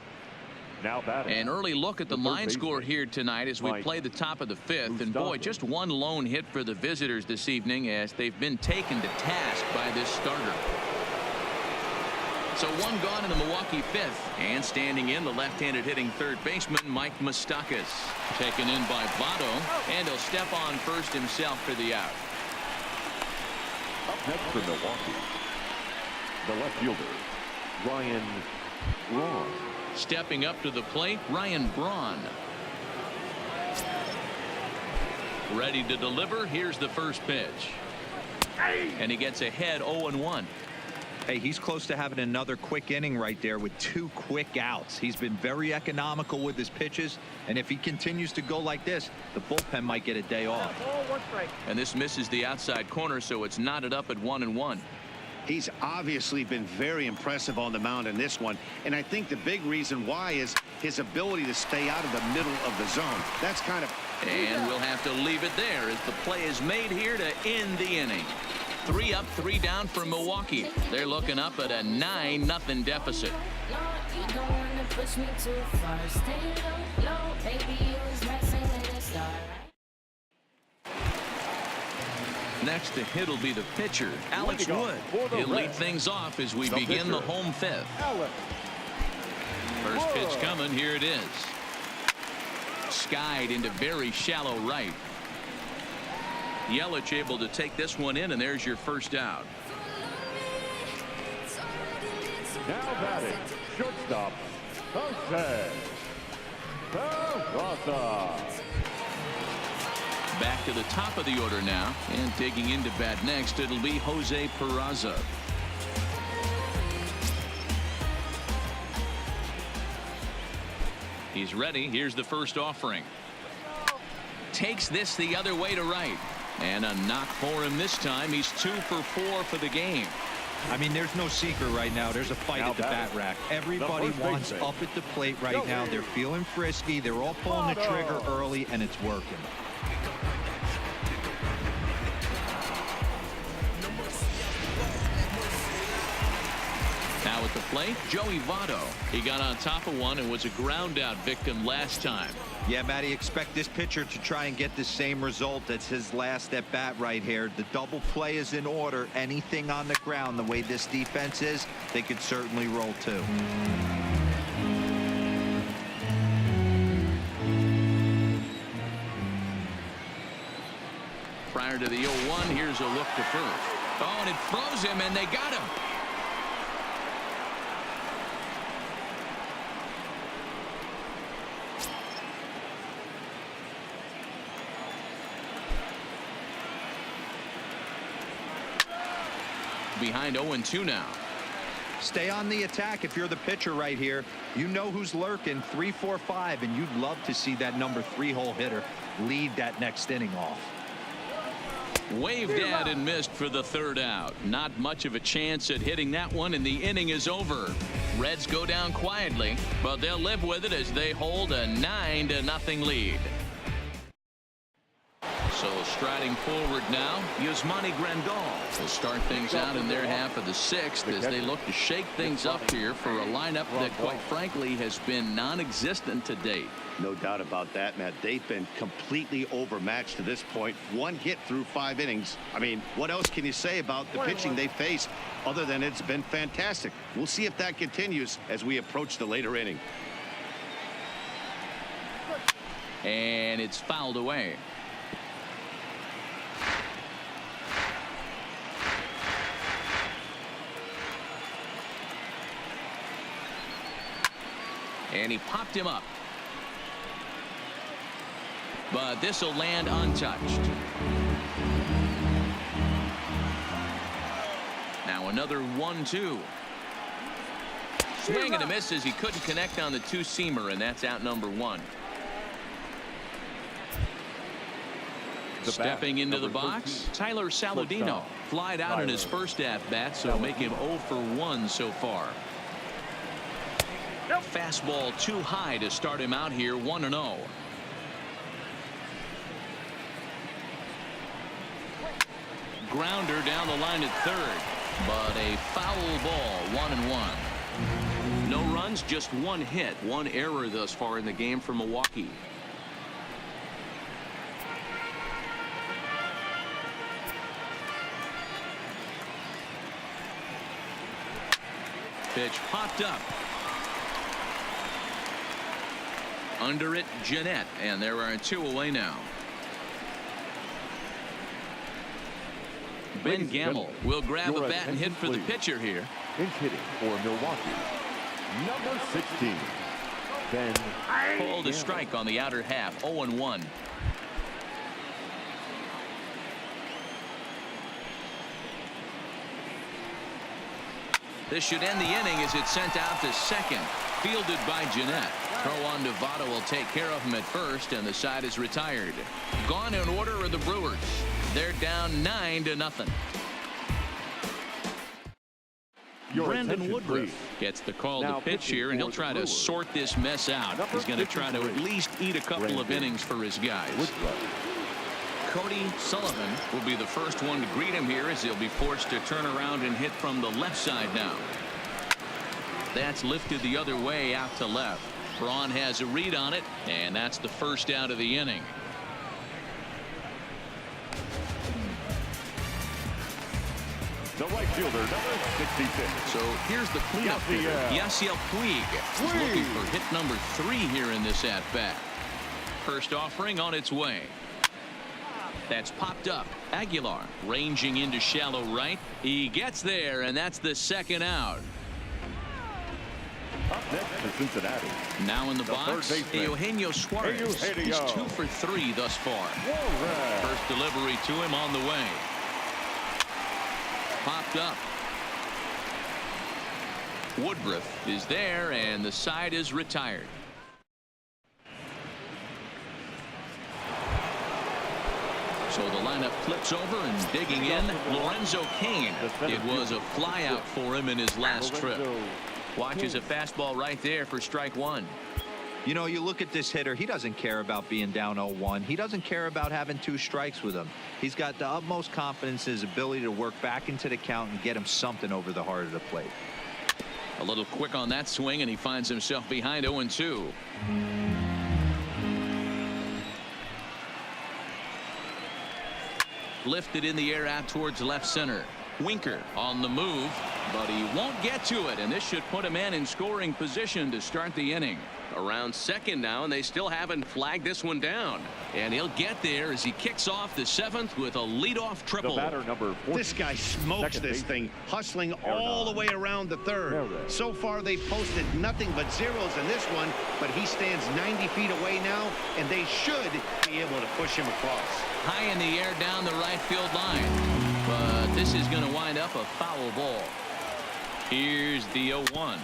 Speaker 3: Now batting.
Speaker 1: An early look at the line score here tonight as we play the top of the fifth. And boy, just one lone hit for the visitors this evening as they've been taken to task by this starter. So one gone in the Milwaukee fifth, and standing in the left-handed hitting third baseman Mike Moustakas, taken in by Votto, and he'll step on first himself for the out.
Speaker 3: Up next for Milwaukee, the left fielder Ryan Braun.
Speaker 1: Stepping up to the plate, Ryan Braun. Ready to deliver. Here's the first pitch, and he gets ahead 0-1.
Speaker 4: Hey, he's close to having another quick inning right there with 2 quick outs. He's been very economical with his pitches, and if he continues to go like this, the bullpen might get a day off.
Speaker 1: And this misses the outside corner, so it's knotted up at 1-1.
Speaker 2: He's obviously been very impressive on the mound in this one, and I think the big reason why is his ability to stay out of the middle of the zone. That's kind of...
Speaker 1: And we'll have to leave it there as the play is made here to end the inning. 3 up, 3 down for Milwaukee. They're looking up at a 9-0 deficit. Next to hit will be the pitcher, Alex Wood. He'll lead things off as we begin the home fifth. First pitch coming. Here it is. Skied into very shallow right. Yelich able to take this one in, and there's your first out.
Speaker 3: Now batting, shortstop, Jose Peraza.
Speaker 1: Back to the top of the order now, and digging into bat next, it'll be Jose Peraza. He's ready. Here's the first offering. Takes this the other way to right. And a knock for him this time. He's 2 for 4 for the game.
Speaker 4: I mean, there's no secret right now. There's a fight at the bat rack. Everybody wants up at the plate right now. They're feeling frisky. They're all pulling the trigger early, and it's working.
Speaker 1: Now at the plate, Joey Votto. He got on top of one and was a ground out victim last time.
Speaker 4: Yeah, Matty, expect this pitcher to try and get the same result as his last at bat right here. The double play is in order. Anything on the ground, the way this defense is, they could certainly roll too.
Speaker 1: Prior to the 0-1, here's a look to first. Oh, and it froze him, and they got him. Behind 0-2 now.
Speaker 4: Stay on the attack if you're the pitcher right here. You know who's lurking. 3, 4, 5, and you'd love to see that number 3-hole hitter lead that next inning off.
Speaker 1: Waved at and missed for the third out. Not much of a chance at hitting that one, and the inning is over. Reds go down quietly, but they'll live with it as they hold a 9-0 lead. So striding forward now, Yasmani Grandal will start things out in their half of the sixth as they look to shake things up here for a lineup that, quite frankly, has been non-existent to date.
Speaker 2: No doubt about that, Matt. They've been completely overmatched to this point. 1 hit through 5 innings. I mean, what else can you say about the pitching they faced other than it's been fantastic? We'll see if that continues as we approach the later inning.
Speaker 1: And it's fouled away. And he popped him up. But this will land untouched. Now another 1-2. Swing and a miss as he couldn't connect on the 2-seamer, and that's out number 1. Stepping into the box, Tyler Saladino. Flied out in his first at-bat, so make him 0 for 1 so far. Fastball too high to start him out here, 1-0. Grounder down the line at third, but a foul ball, 1-1. No runs, just one hit, one error thus far in the game for Milwaukee. Pitch popped up. Under it, Jeanette, and there are 2 away now. Ben Gamble will grab a bat and hit for the pitcher here.
Speaker 3: Pinch hitting for Milwaukee, number 16, Ben
Speaker 1: Pulled a strike on the outer half, 0-1. This should end the inning as it's sent out to second. Fielded by Jeanette. Throw on Nevada will take care of him at first, and the side is retired. Gone in order are the Brewers. They're down 9-0. Brandon Woodruff gets the call to pitch here, and he'll try to sort this mess out. He's going to try to at least eat a couple of innings for his guys. Cody Sullivan will be the first one to greet him here as he'll be forced to turn around and hit from the left side now. That's lifted the other way out to left. Braun has a read on it, and that's the first out of the inning.
Speaker 3: The right fielder, number 66.
Speaker 1: So here's the cleanup hitter, Yasiel Puig. He's looking for hit number 3 here in this at-bat. First offering on its way. That's popped up. Aguilar ranging into shallow right. He gets there, and that's the second out.
Speaker 3: Up next for Cincinnati.
Speaker 1: Now in the box, Eugenio Suarez. He's 2 for 3 thus far. First delivery to him on the way. Popped up. Woodruff is there, and the side is retired. So the lineup flips over, and digging in, Lorenzo Cain. It was a flyout for him in his last trip. Watches a fastball right there for strike 1.
Speaker 4: You know, you look at this hitter, he doesn't care about being down 0-1. He doesn't care about having 2 strikes with him. He's got the utmost confidence in his ability to work back into the count and get him something over the heart of the plate.
Speaker 1: A little quick on that swing, and he finds himself behind 0-2. Lifted in the air out towards left center. Winker on the move, but he won't get to it, and this should put a man in scoring position to start the inning. Around second now, and they still haven't flagged this one down. And he'll get there as he kicks off the 7th with a leadoff triple.
Speaker 3: The batter, number 14.
Speaker 2: This guy smokes this thing, hustling all the way around the third. So far, they've posted nothing but zeros in this one, but he stands 90 feet away now, and they should be able to push him across.
Speaker 1: High in the air down the right field line. But this is going to wind up a foul ball. Here's the 0-1.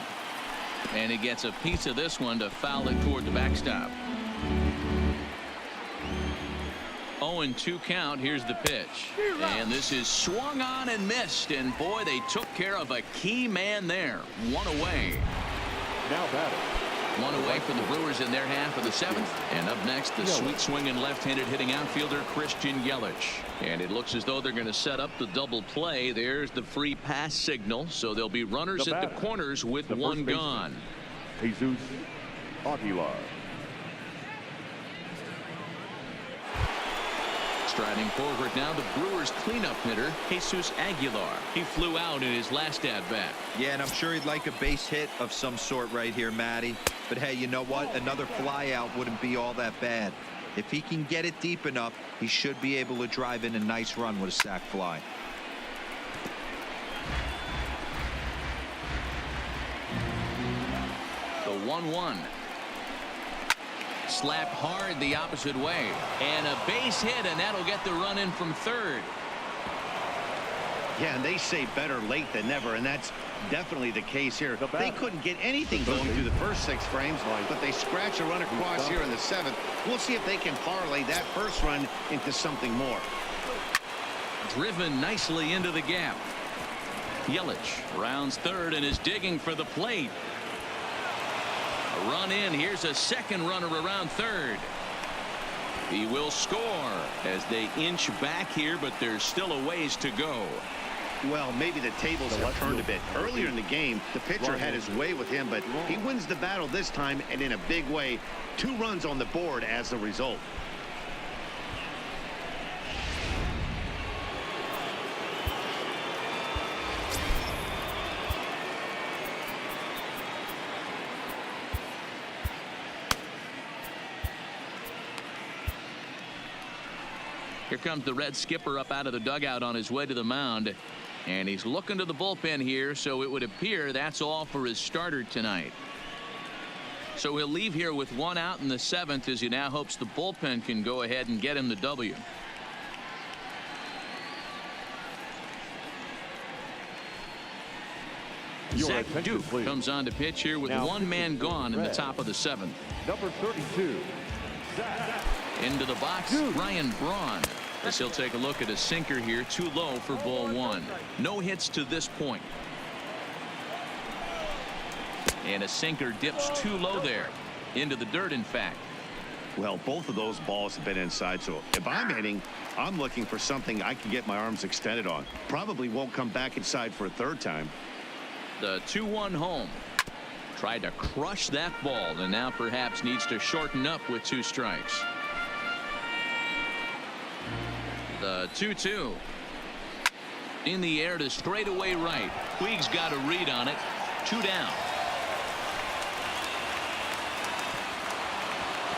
Speaker 1: And he gets a piece of this one to foul it toward the backstop. 0-2 count. Here's the pitch. And this is swung on and missed. And boy, they took care of a key man there. 1 away.
Speaker 3: Now batting.
Speaker 1: 1 away for the Brewers in their half of the 7th. And up next, the sweet swinging left-handed hitting outfielder Christian Yelich. And it looks as though they're going to set up the double play. There's the free pass signal. So there'll be runners at the corners with 1 gone.
Speaker 3: Jesus Aguilar.
Speaker 1: Striding forward now, the Brewers cleanup hitter, Jesus Aguilar. He flew out in his last at-bat.
Speaker 4: Yeah, and I'm sure he'd like a base hit of some sort right here, Matty. But hey, you know what? Another flyout wouldn't be all that bad. If he can get it deep enough, he should be able to drive in a nice run with a sac fly.
Speaker 1: The 1-1. Slapped hard the opposite way, and a base hit, and that'll get the run in from third.
Speaker 2: Yeah, and they say better late than never, and that's definitely the case here. They couldn't get anything going through the first 6 frames, but they scratch a run across here in the 7th. We'll see if they can parlay that first run into something more.
Speaker 1: Driven nicely into the gap. Yelich rounds third and is digging for the plate. A run in. Here's a second runner around third. He will score as they inch back here, but there's still a ways to go.
Speaker 2: Well, maybe the tables have turned a bit. Earlier in the game, the pitcher had his way with him, but he wins the battle this time, and in a big way. 2 runs on the board as a result.
Speaker 1: Here comes the Red skipper up out of the dugout on his way to the mound. And he's looking to the bullpen here, so it would appear that's all for his starter tonight. So he'll leave here with 1 out in the 7th as he now hopes the bullpen can go ahead and get him the W. Zach Duke comes on to pitch here with 1 man gone in the top of the 7th.
Speaker 3: Number 32.
Speaker 1: Into the box, Ryan Braun, as he'll take a look at a sinker here, too low for ball 1. No hits to this point. And a sinker dips too low there. Into the dirt, in fact.
Speaker 2: Well, both of those balls have been inside, so if I'm hitting, I'm looking for something I can get my arms extended on. Probably won't come back inside for a 3rd time.
Speaker 1: The 2-1 home. Tried to crush that ball, and now perhaps needs to shorten up with 2 strikes. The 2-2. In the air to straightaway right. Puig's got a read on it. 2 down.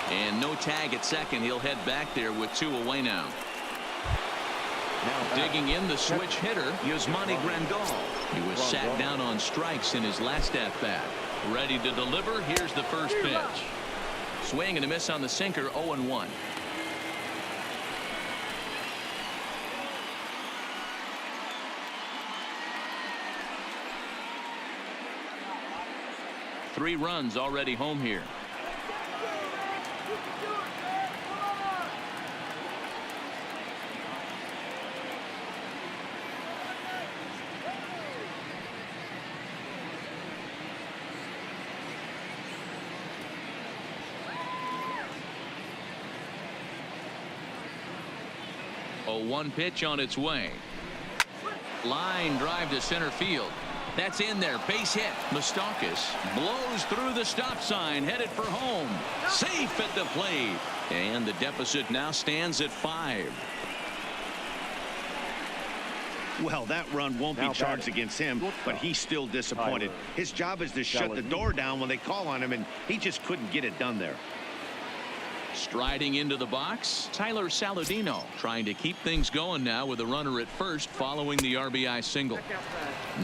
Speaker 1: And no tag at second. He'll head back there with 2 away now. Digging in the switch hitter, Yasmani Grandal. He was sat down on strikes in his last at-bat. Ready to deliver. Here's the first pitch. Swing and a miss on the sinker. 0-1. Three runs already home here. A 1 pitch on its way. Line drive to center field. That's in there. Base hit. Moustakas blows through the stop sign, headed for home. Safe at the plate. And the deficit now stands at 5.
Speaker 2: Well, that run won't be charged against him, but he's still disappointed. His job is to shut the door down when they call on him, and he just couldn't get it done there.
Speaker 1: Striding into the box, Tyler Saladino trying to keep things going now with a runner at first following the RBI single.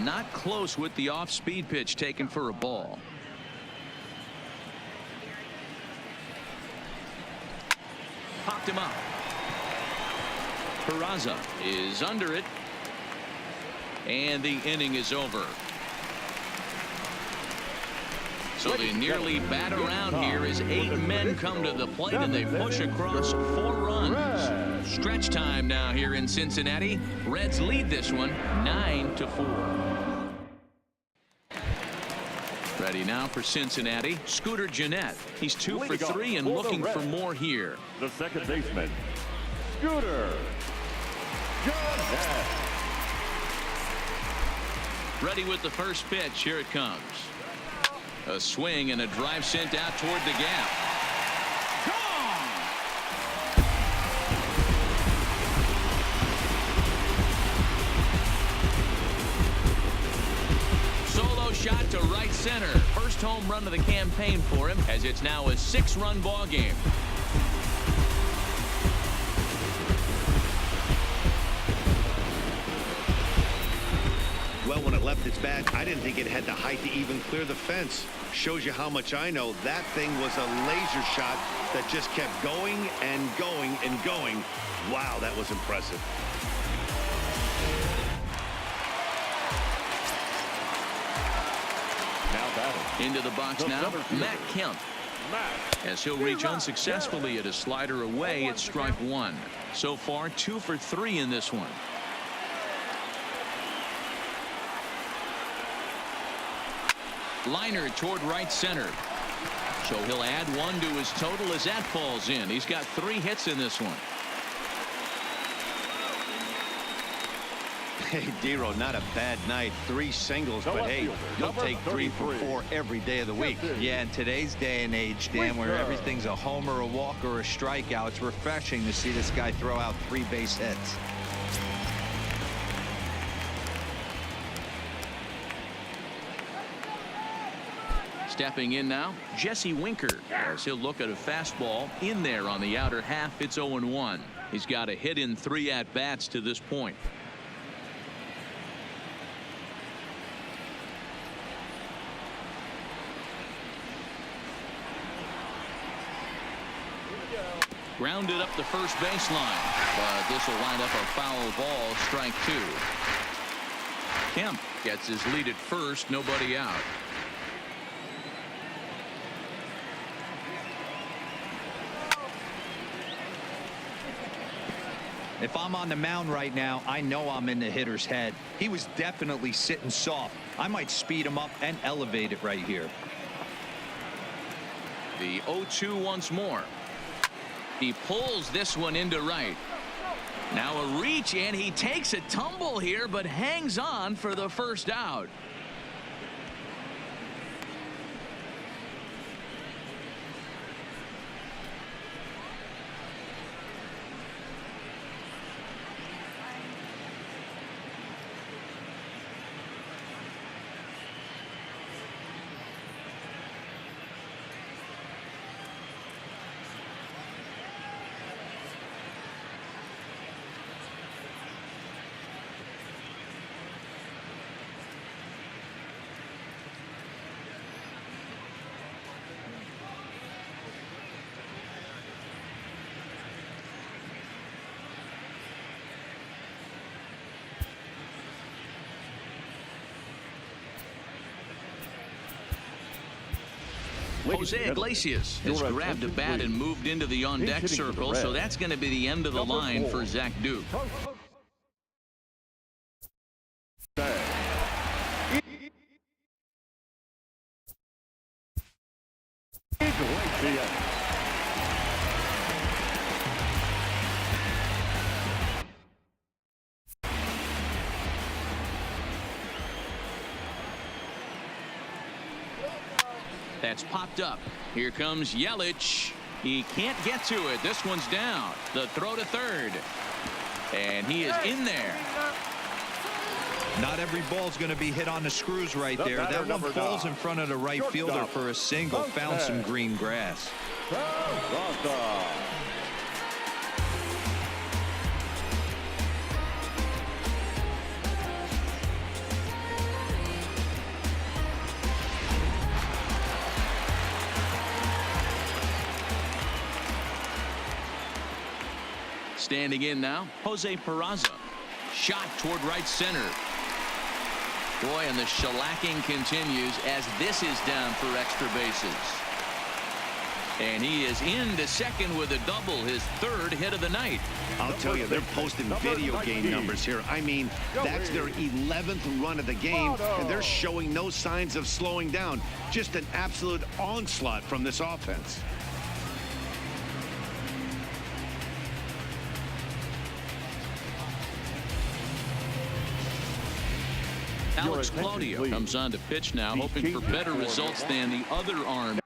Speaker 1: Not close with the off-speed pitch taken for a ball. Popped him up. Peraza is under it. And the inning is over. So they nearly bat around here as 8 men come to the plate and they push across 4 runs. Stretch time now here in Cincinnati. Reds lead this one 9-4. Ready now for Cincinnati. Scooter Gennett. He's 2 for 3 and looking for more here.
Speaker 3: The second baseman, Scooter Gennett.
Speaker 1: Ready with the first pitch. Here it comes. A swing and a drive sent out toward the gap. Gone! Solo shot to right center. First home run of the campaign for him, as it's now a 6-run ball game.
Speaker 2: Well, when it left its bat, I didn't think it had the height to even clear the fence. Shows you how much I know. That thing was a laser shot that just kept going and going and going. Wow, that was impressive.
Speaker 3: Now batting.
Speaker 1: Into the box now, Matt Kemp. As he'll reach unsuccessfully at a slider away, it's strike 1. So far, 2 for 3 in this one. Liner toward right center. So he'll add one to his total as that falls in. He's got 3 hits in this one.
Speaker 2: Hey, Dero, not a bad night. 3 singles, but hey, you'll take 3 for 4 every day of the week.
Speaker 4: Yeah, in today's day and age, Dan, where everything's a homer, a walk, or a strikeout, it's refreshing to see this guy throw out 3 base hits.
Speaker 1: Stepping in now, Jesse Winker, as he'll look at a fastball in there on the outer half. It's 0-1. He's got a hit in 3 at-bats to this point. Grounded up the first baseline, but this will wind up a foul ball, strike 2. Kemp gets his lead at first, nobody out.
Speaker 4: If I'm on the mound right now, I know I'm in the hitter's head. He was definitely sitting soft. I might speed him up and elevate it right here.
Speaker 1: The 0-2 once more. He pulls this one into right. Now a reach, and he takes a tumble here, but hangs on for the first out. Jose Iglesias has grabbed a bat and moved into the on-deck circle, so that's going to be the end of the line for Zach Duke. That's popped up. Here comes Yelich. He can't get to it. This one's down. The throw to third. And he is in there.
Speaker 4: Not every ball's going to be hit on the screws right there. That one falls in front of the right fielder for a single. Found some green grass.
Speaker 1: Standing in now, Jose Peraza. Shot toward right center. Boy, and the shellacking continues as this is down for extra bases. And he is into second with a double, his 3rd hit of the night.
Speaker 2: I'll tell you, they're posting video game numbers here. I mean, that's their 11th run of the game, and they're showing no signs of slowing down. Just an absolute onslaught from this offense.
Speaker 1: Alex Claudio comes on to pitch now, hoping for better results than the other arm.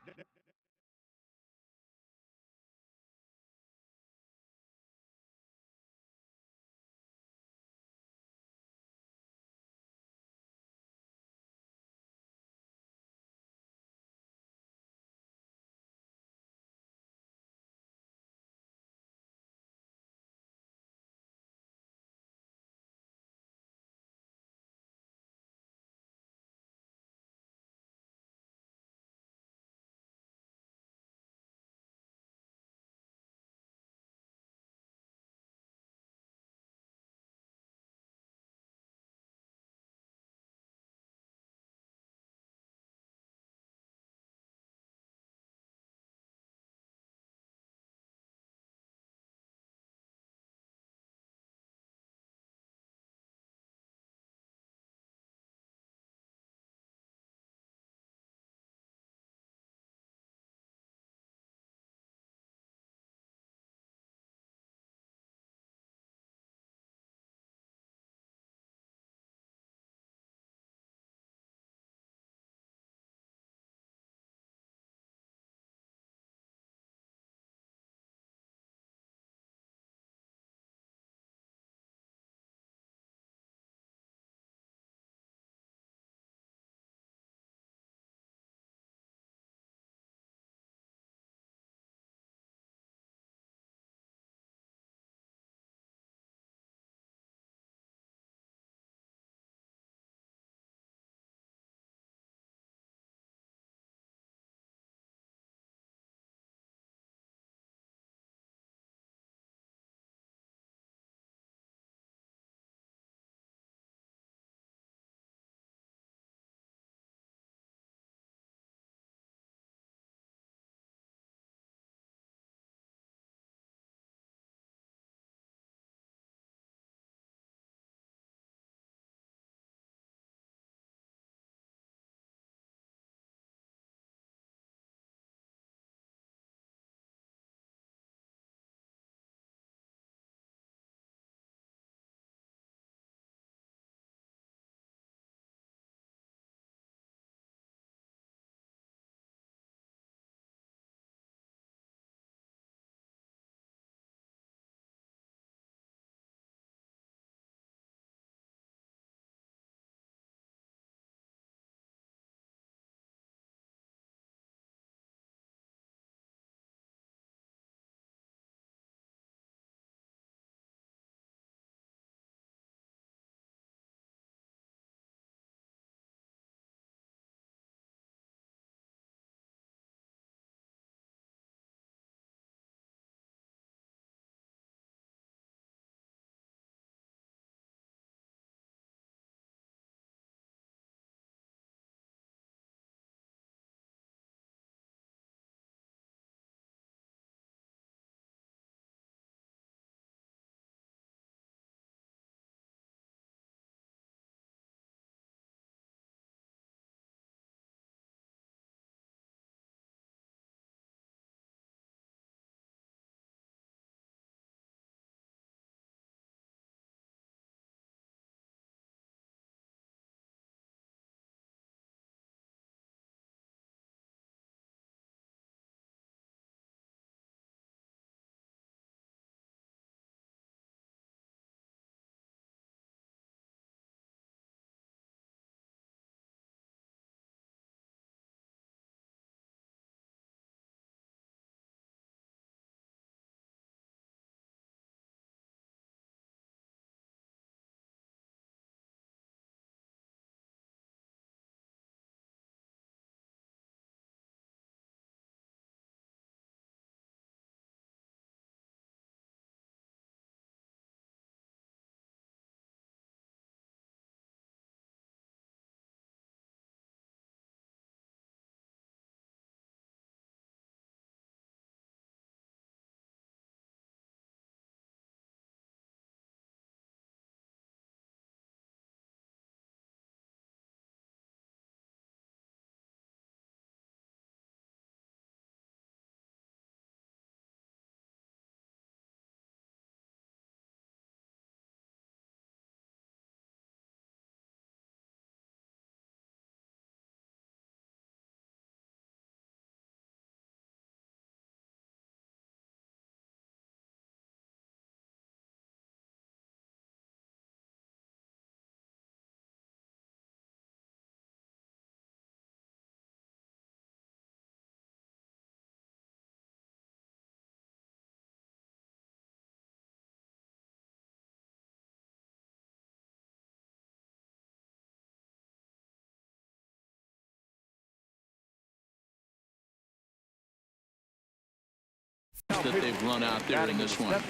Speaker 1: that they've run out there in this one.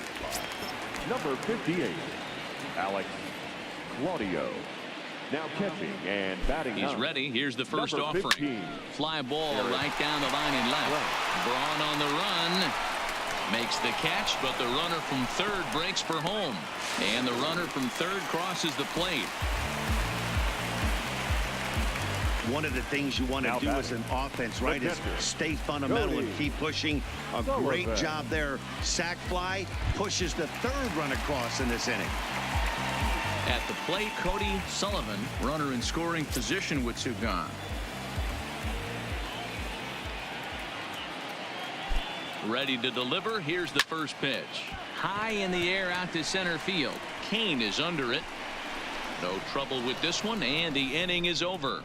Speaker 3: Number 58, Alex Claudio. Now catching and batting.
Speaker 1: He's ready. Here's the first
Speaker 3: Number
Speaker 1: offering.
Speaker 3: 15.
Speaker 1: Fly ball right down the line and left. Braun on the run. Makes the catch, but the runner from third breaks for home. And the runner from third crosses the plate.
Speaker 2: One of the things you want to do as an offense, right, is stay fundamental and keep pushing. A great job there. Sac fly pushes the third run across in this inning.
Speaker 1: At the plate, Cody Sullivan, runner in scoring position with two gone. Ready to deliver. Here's the first pitch. High in the air out to center field. Kane is under it. No trouble with this one, and the inning is over.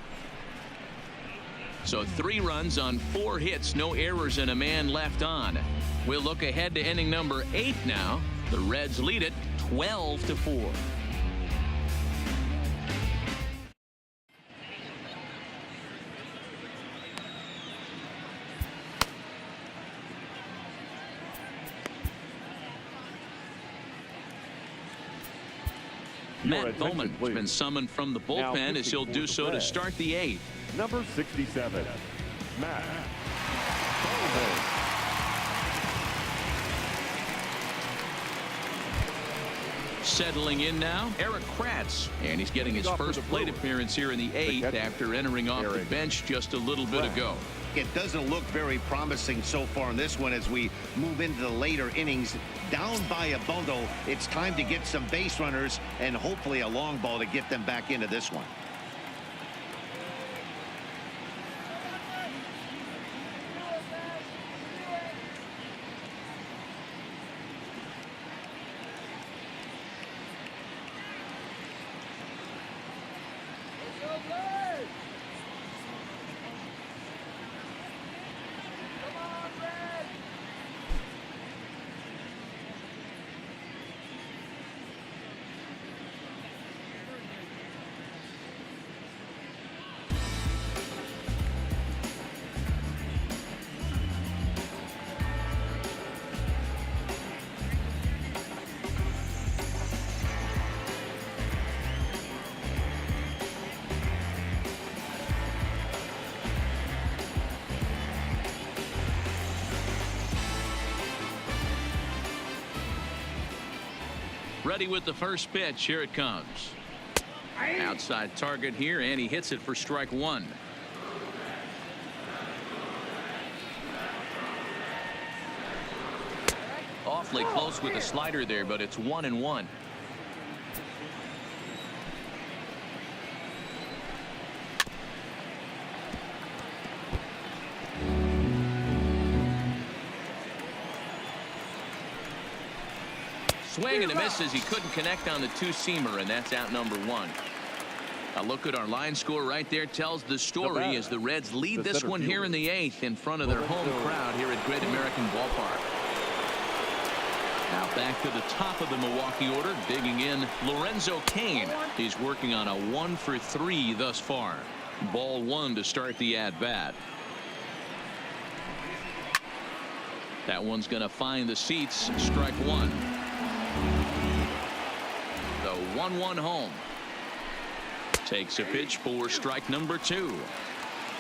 Speaker 1: So 3 runs on 4 hits, no errors, and a man left on. We'll look ahead to inning number 8 now. The Reds lead it 12-4. Matt Bowman has been summoned from the bullpen as he'll do so to start the 8th.
Speaker 3: Number 67, Matt Bowman.
Speaker 1: Settling in now, Eric Kratz, and he's getting his first plate appearance here in the 8th after entering off the bench just a little bit ago.
Speaker 2: It doesn't look very promising so far in this one as we move into the later innings. Down by a bundle, it's time to get some base runners and hopefully a long ball to get them back into this one.
Speaker 1: Ready with the first pitch. Here it comes. Outside target here, and he hits it for strike 1. Awfully close with the slider there, but it's 1-1. Swing and a miss as he couldn't connect on the two-seamer, and that's out number 1. A look at our line score right there tells the story as the Reds lead this one here in the 8th in front of their home crowd here at Great American Ballpark. Now back to the top of the Milwaukee order, digging in Lorenzo Cain. He's working on a 1-for-3 thus far. Ball 1 to start the at-bat. That one's going to find the seats. Strike 1. The 1-1 home. Takes a pitch for strike number 2.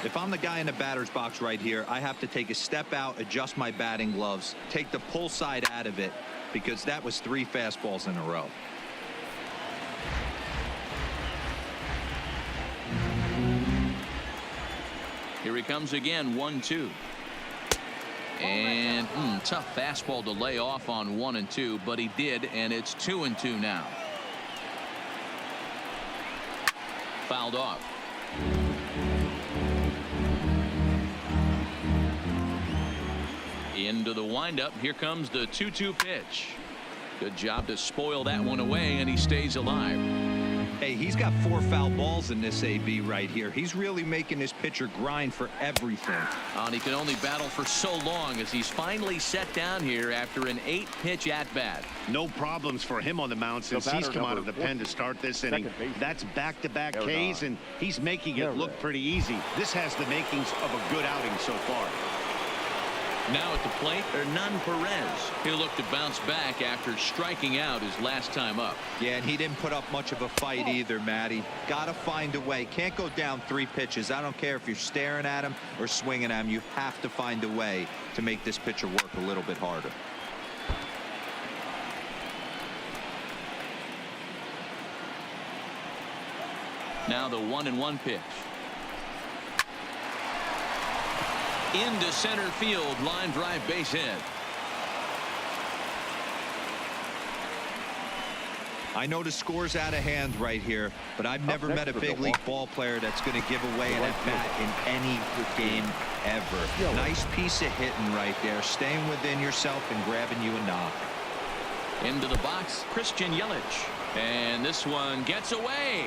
Speaker 4: If I'm the guy in the batter's box right here, I have to take a step out, adjust my batting gloves, take the pull side out of it, because that was 3 fastballs in a row.
Speaker 1: Here he comes again. 1-2. And tough fastball to lay off on 1 and 2, but he did, and it's 2 and 2 now. Fouled off. Into the windup. Here comes the 2-2 pitch. Good job to spoil that one away, and he stays alive.
Speaker 4: Hey, he's got 4 foul balls in this AB right here. He's really making this pitcher grind for everything.
Speaker 1: And he can only battle for so long as he's finally set down here after an 8-pitch at-bat.
Speaker 2: No problems for him on the mound since he's come out of the pen to start this inning. That's back-to-back Ks, and he's making it look pretty easy. This has the makings of a good outing so far.
Speaker 1: Now at the plate, Hernan Perez. He'll look to bounce back after striking out his last time up.
Speaker 4: Yeah, and he didn't put up much of a fight either, Matty. Got to find a way. Can't go down 3 pitches. I don't care if you're staring at him or swinging at him. You have to find a way to make this pitcher work a little bit harder.
Speaker 1: Now the 1-1 pitch. Into center field, line drive, base hit.
Speaker 4: I know the score's out of hand right here, but I've never met a big league ball player that's going to give away an at-bat in any game ever. Nice piece of hitting right there, staying within yourself and grabbing you a knock.
Speaker 1: Into the box, Christian Yelich. And this one gets away.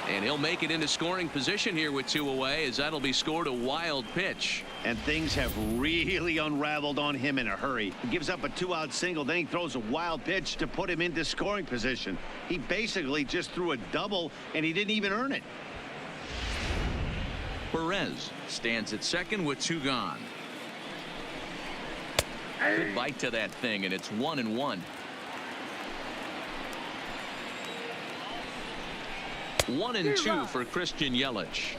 Speaker 1: And he'll make it into scoring position here with 2 away, as that'll be scored a wild pitch.
Speaker 2: And things have really unraveled on him in a hurry. He gives up a 2-out single, then he throws a wild pitch to put him into scoring position. He basically just threw a double, and he didn't even earn it.
Speaker 1: Perez stands at second with 2 gone. Good bite to that thing, and it's 1-1. 1-2 for Christian Yelich.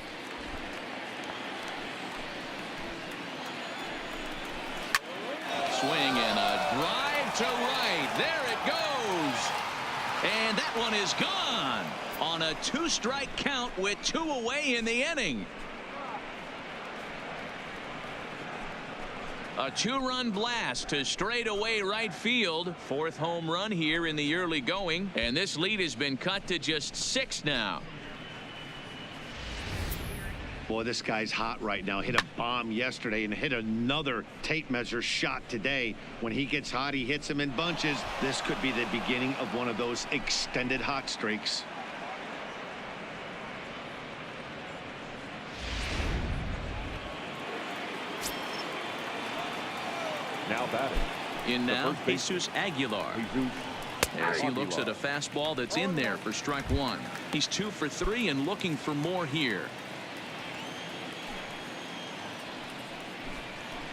Speaker 1: Swing and a drive to right. There it goes. And that one is gone on a 2-strike count with 2 away in the inning. A 2-run blast to straightaway right field. 4th home run here in the early going, and this lead has been cut to just 6 now.
Speaker 2: Boy, this guy's hot right now. Hit a bomb yesterday and hit another tape measure shot today. When he gets hot, he hits them in bunches. This could be the beginning of one of those extended hot streaks.
Speaker 3: Now batting.
Speaker 1: In now, Jesus Aguilar. As he looks at a fastball that's in there for strike 1. He's 2 for 3 and looking for more here.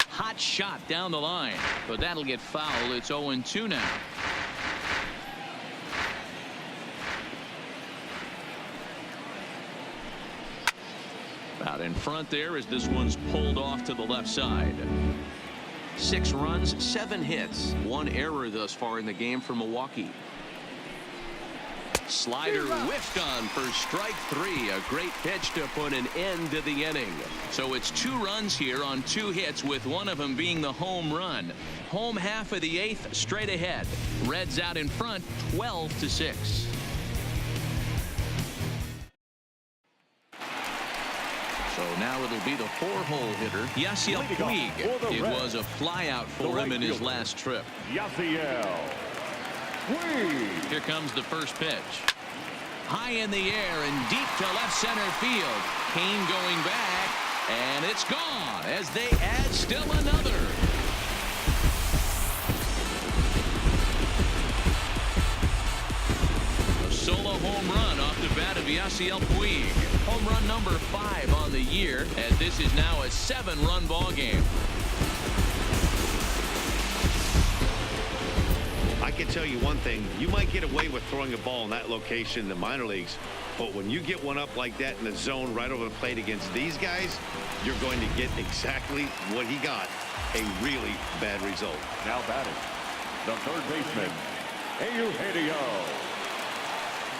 Speaker 1: Hot shot down the line, but that'll get foul. It's 0-2 now. Out in front there as this one's pulled off to the left side. 6 runs, 7 hits, 1 error thus far in the game for Milwaukee. Slider whiffed on for strike 3. A great pitch to put an end to the inning. So it's 2 runs here on 2 hits, with one of them being the home run. Home half of the 8th, straight ahead. Reds out in front, 12-6. So now it'll be the 4-hole hitter, Yasiel Puig. It was a flyout for him in his last trip.
Speaker 3: Yasiel Puig.
Speaker 1: Here comes the first pitch. High in the air and deep to left center field. Kane going back, and it's gone as they add still another. A solo home run off the bat of Yasiel Puig. Home run number 5 on the year, as this is now a 7-run ball game.
Speaker 2: I can tell you one thing. You might get away with throwing a ball in that location in the minor leagues, but when you get one up like that in the zone right over the plate against these guys, you're going to get exactly what he got, a really bad result.
Speaker 3: Now batting, the third baseman, Eugenio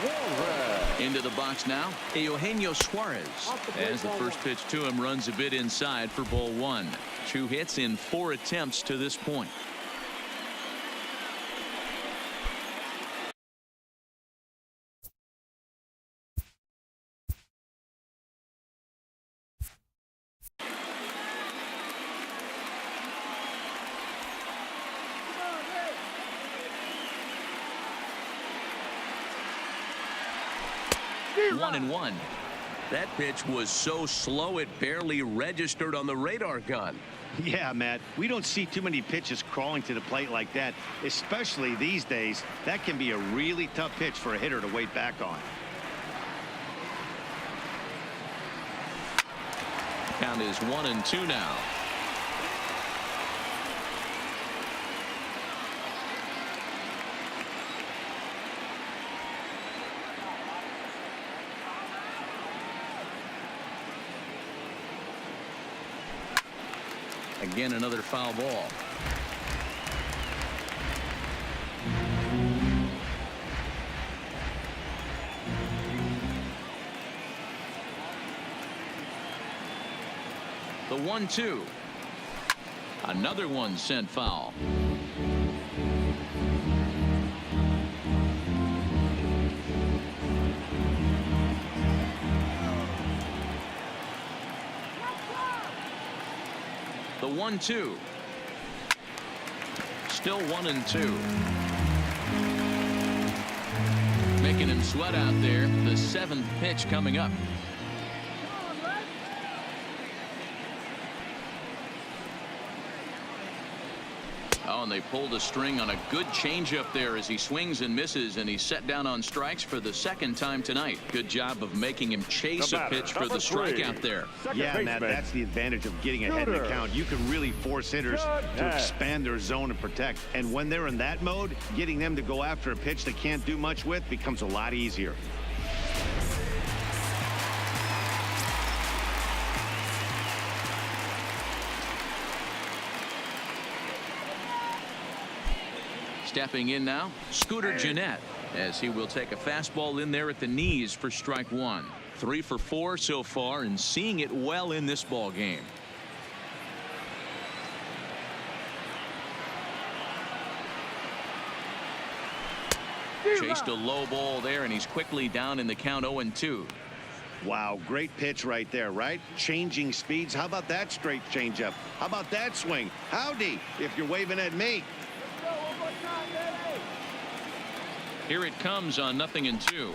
Speaker 3: Suarez.
Speaker 1: Into the box now, Eugenio Suarez. As the first pitch to him runs a bit inside for ball 1. 2 hits in 4 attempts to this point. One and one. That pitch was so slow it barely registered on the radar gun.
Speaker 2: Yeah, Matt, we don't see too many pitches crawling to the plate like that, especially these days. That can be a really tough pitch for a hitter to wait back on.
Speaker 1: Count is 1-2 now. Again, another foul ball. The 1-2. Another one sent foul. The 1-2. Still 1-2. Making him sweat out there. The 7th pitch coming up. Oh, and they pulled a string on a good changeup there as he swings and misses, and he's set down on strikes for the 2nd time tonight. Good job of making him chase a pitch for the strikeout there.
Speaker 2: Yeah, Matt, that's the advantage of getting ahead in the count. You can really force hitters to expand their zone and protect. And when they're in that mode, getting them to go after a pitch they can't do much with becomes a lot easier.
Speaker 1: Stepping in now, Scooter Gennett, as he will take a fastball in there at the knees for strike 1. 3 for 4 so far, and seeing it well in this ball game. Chased a low ball there, and he's quickly down in the count 0-2.
Speaker 2: Wow, great pitch right there, right? Changing speeds. How about that straight changeup? How about that swing? Howdy, if you're waving at me.
Speaker 1: Here it comes on 0-2.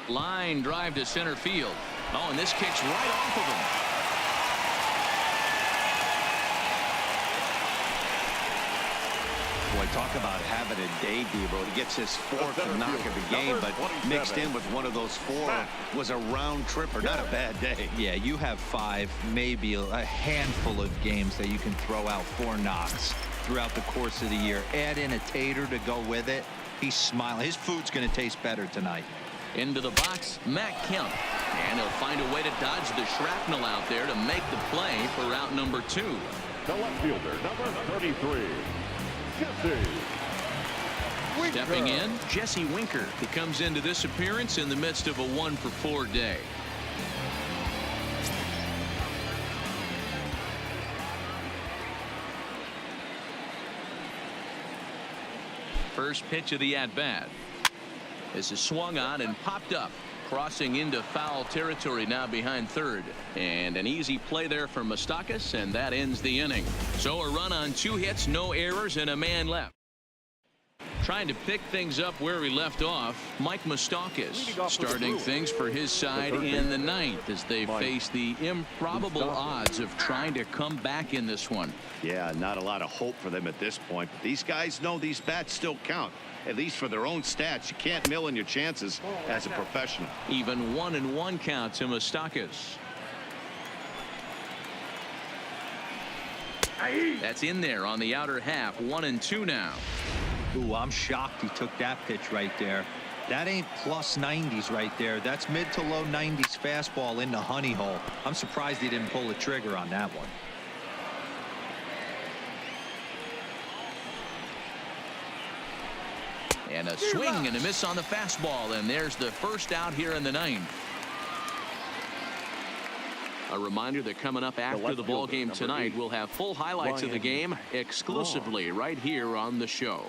Speaker 1: Line drive to center field. Oh, and this kicks right off of him.
Speaker 2: Boy, talk about having a day, Debo. He gets his 4th knock of the game, but mixed in with one of those 4 was a round tripper. Not a bad day.
Speaker 4: Yeah, you have 5, maybe a handful of games that you can throw out 4 knocks throughout the course of the year. Add in a tater to go with it. He's smiling. His food's going to taste better tonight.
Speaker 1: Into the box, Matt Kemp. And he'll find a way to dodge the shrapnel out there to make the play for out number 2.
Speaker 3: The left fielder, number 33, Jesse Winker.
Speaker 1: Stepping in, Jesse Winker. He comes into this appearance in the midst of a 1 for 4 day. First pitch of the at-bat. This is swung on and popped up, crossing into foul territory now behind third. And an easy play there for Moustakas, and that ends the inning. So a run on 2 hits, no errors, and a man left. Trying to pick things up where we left off, Mike Moustakas starting things for his side in the 9th as they face the improbable odds of trying to come back in this one.
Speaker 2: Yeah, not a lot of hope for them at this point. But these guys know these bats still count, at least for their own stats. You can't mill in your chances as a professional.
Speaker 1: Even 1-1 count to Moustakas. That's in there on the outer half. 1-2 now.
Speaker 4: Ooh, I'm shocked he took that pitch right there. That ain't plus 90s right there. That's mid to low 90s fastball in the honey hole. I'm surprised he didn't pull the trigger on that one.
Speaker 1: And a swing and a miss on the fastball, and there's the first out here in the 9th. A reminder that coming up after the ball game tonight, we'll have full highlights of the game exclusively right here on the show.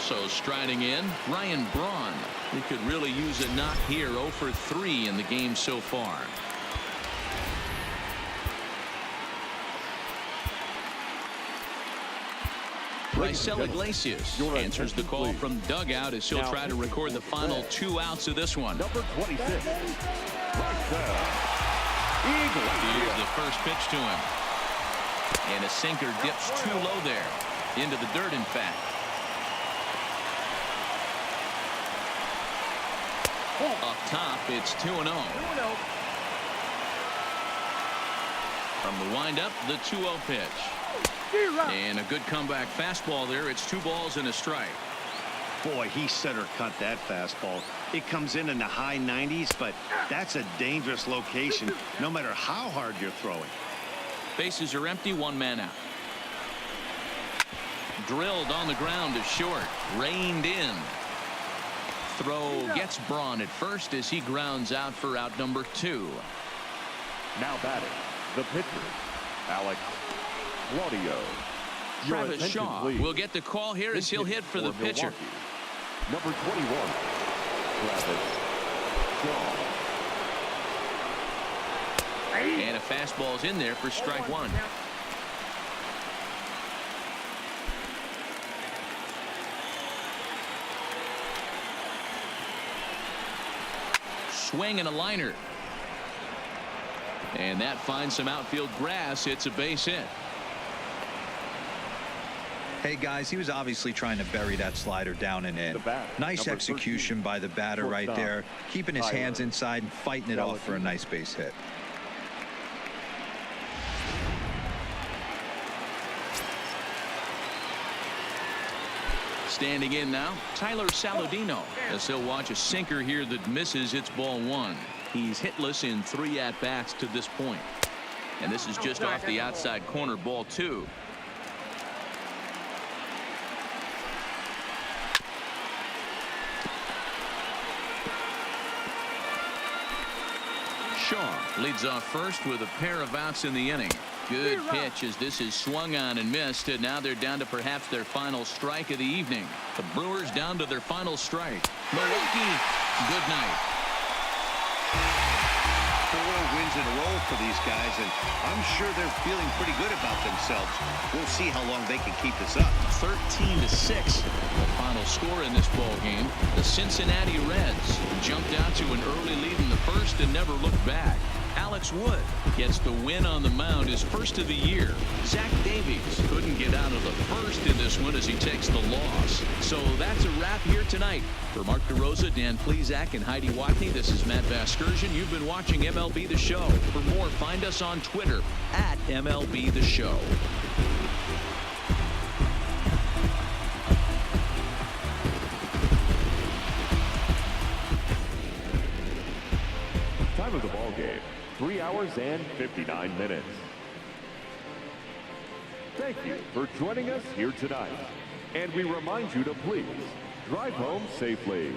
Speaker 1: So striding in, Ryan Braun. He could really use a knock here. 0 for 3 in the game so far. Raisel Iglesias answers the call from dugout as he'll try to record the final 2 outs of this one.
Speaker 3: Number 26,
Speaker 1: Here's the first pitch to him. And a sinker dips too low there. Into the dirt, in fact. Up top, it's 2-0. From the windup, the 2-0 pitch. And a good comeback fastball there. It's 2 balls and a strike.
Speaker 2: Boy, he center cut that fastball. It comes in the high 90s, but that's a dangerous location no matter how hard you're throwing.
Speaker 1: Bases are empty, one man out. Drilled on the ground to short. Reined in. Throw gets Braun at first as he grounds out for out number 2.
Speaker 3: Now batting, the pitcher, Alex Claudio.
Speaker 1: Travis Shaw will get the call here as he'll hit for the pitcher.
Speaker 3: Number 21, Travis Shaw.
Speaker 1: And a fastball's in there for strike 1. Swing and a liner. And that finds some outfield grass. It's a base hit.
Speaker 4: Hey guys, he was obviously trying to bury that slider down and in. Nice execution by the batter right there, keeping his hands inside and fighting it off for a nice base hit.
Speaker 1: Standing in now, Tyler Saladino, as he'll watch a sinker here that misses. It's ball 1. He's hitless in 3 at-bats to this point. And this is just off the outside corner, ball 2. Shaw leads off first with a pair of outs in the inning. Good pitch as this is swung on and missed, and now they're down to perhaps their final strike of the evening. The Brewers down to their final strike. Milwaukee, good night.
Speaker 2: 4 wins in a row for these guys, and I'm sure they're feeling pretty good about themselves. We'll see how long they can keep this up.
Speaker 1: 13-6, the final score in this ball game. The Cincinnati Reds jumped out to an early lead in the first and never looked back. Alex Wood gets the win on the mound, his first of the year. Zach Davies couldn't get out of the first in this one as he takes the loss. So that's a wrap here tonight. For Mark DeRosa, Dan Plesac, and Heidi Watney, this is Matt Vasgersian. You've been watching MLB The Show. For more, find us on Twitter at MLB The Show.
Speaker 3: Time of the ball game, 3 hours and 59 minutes. Thank you for joining us here tonight. And we remind you to please drive home safely.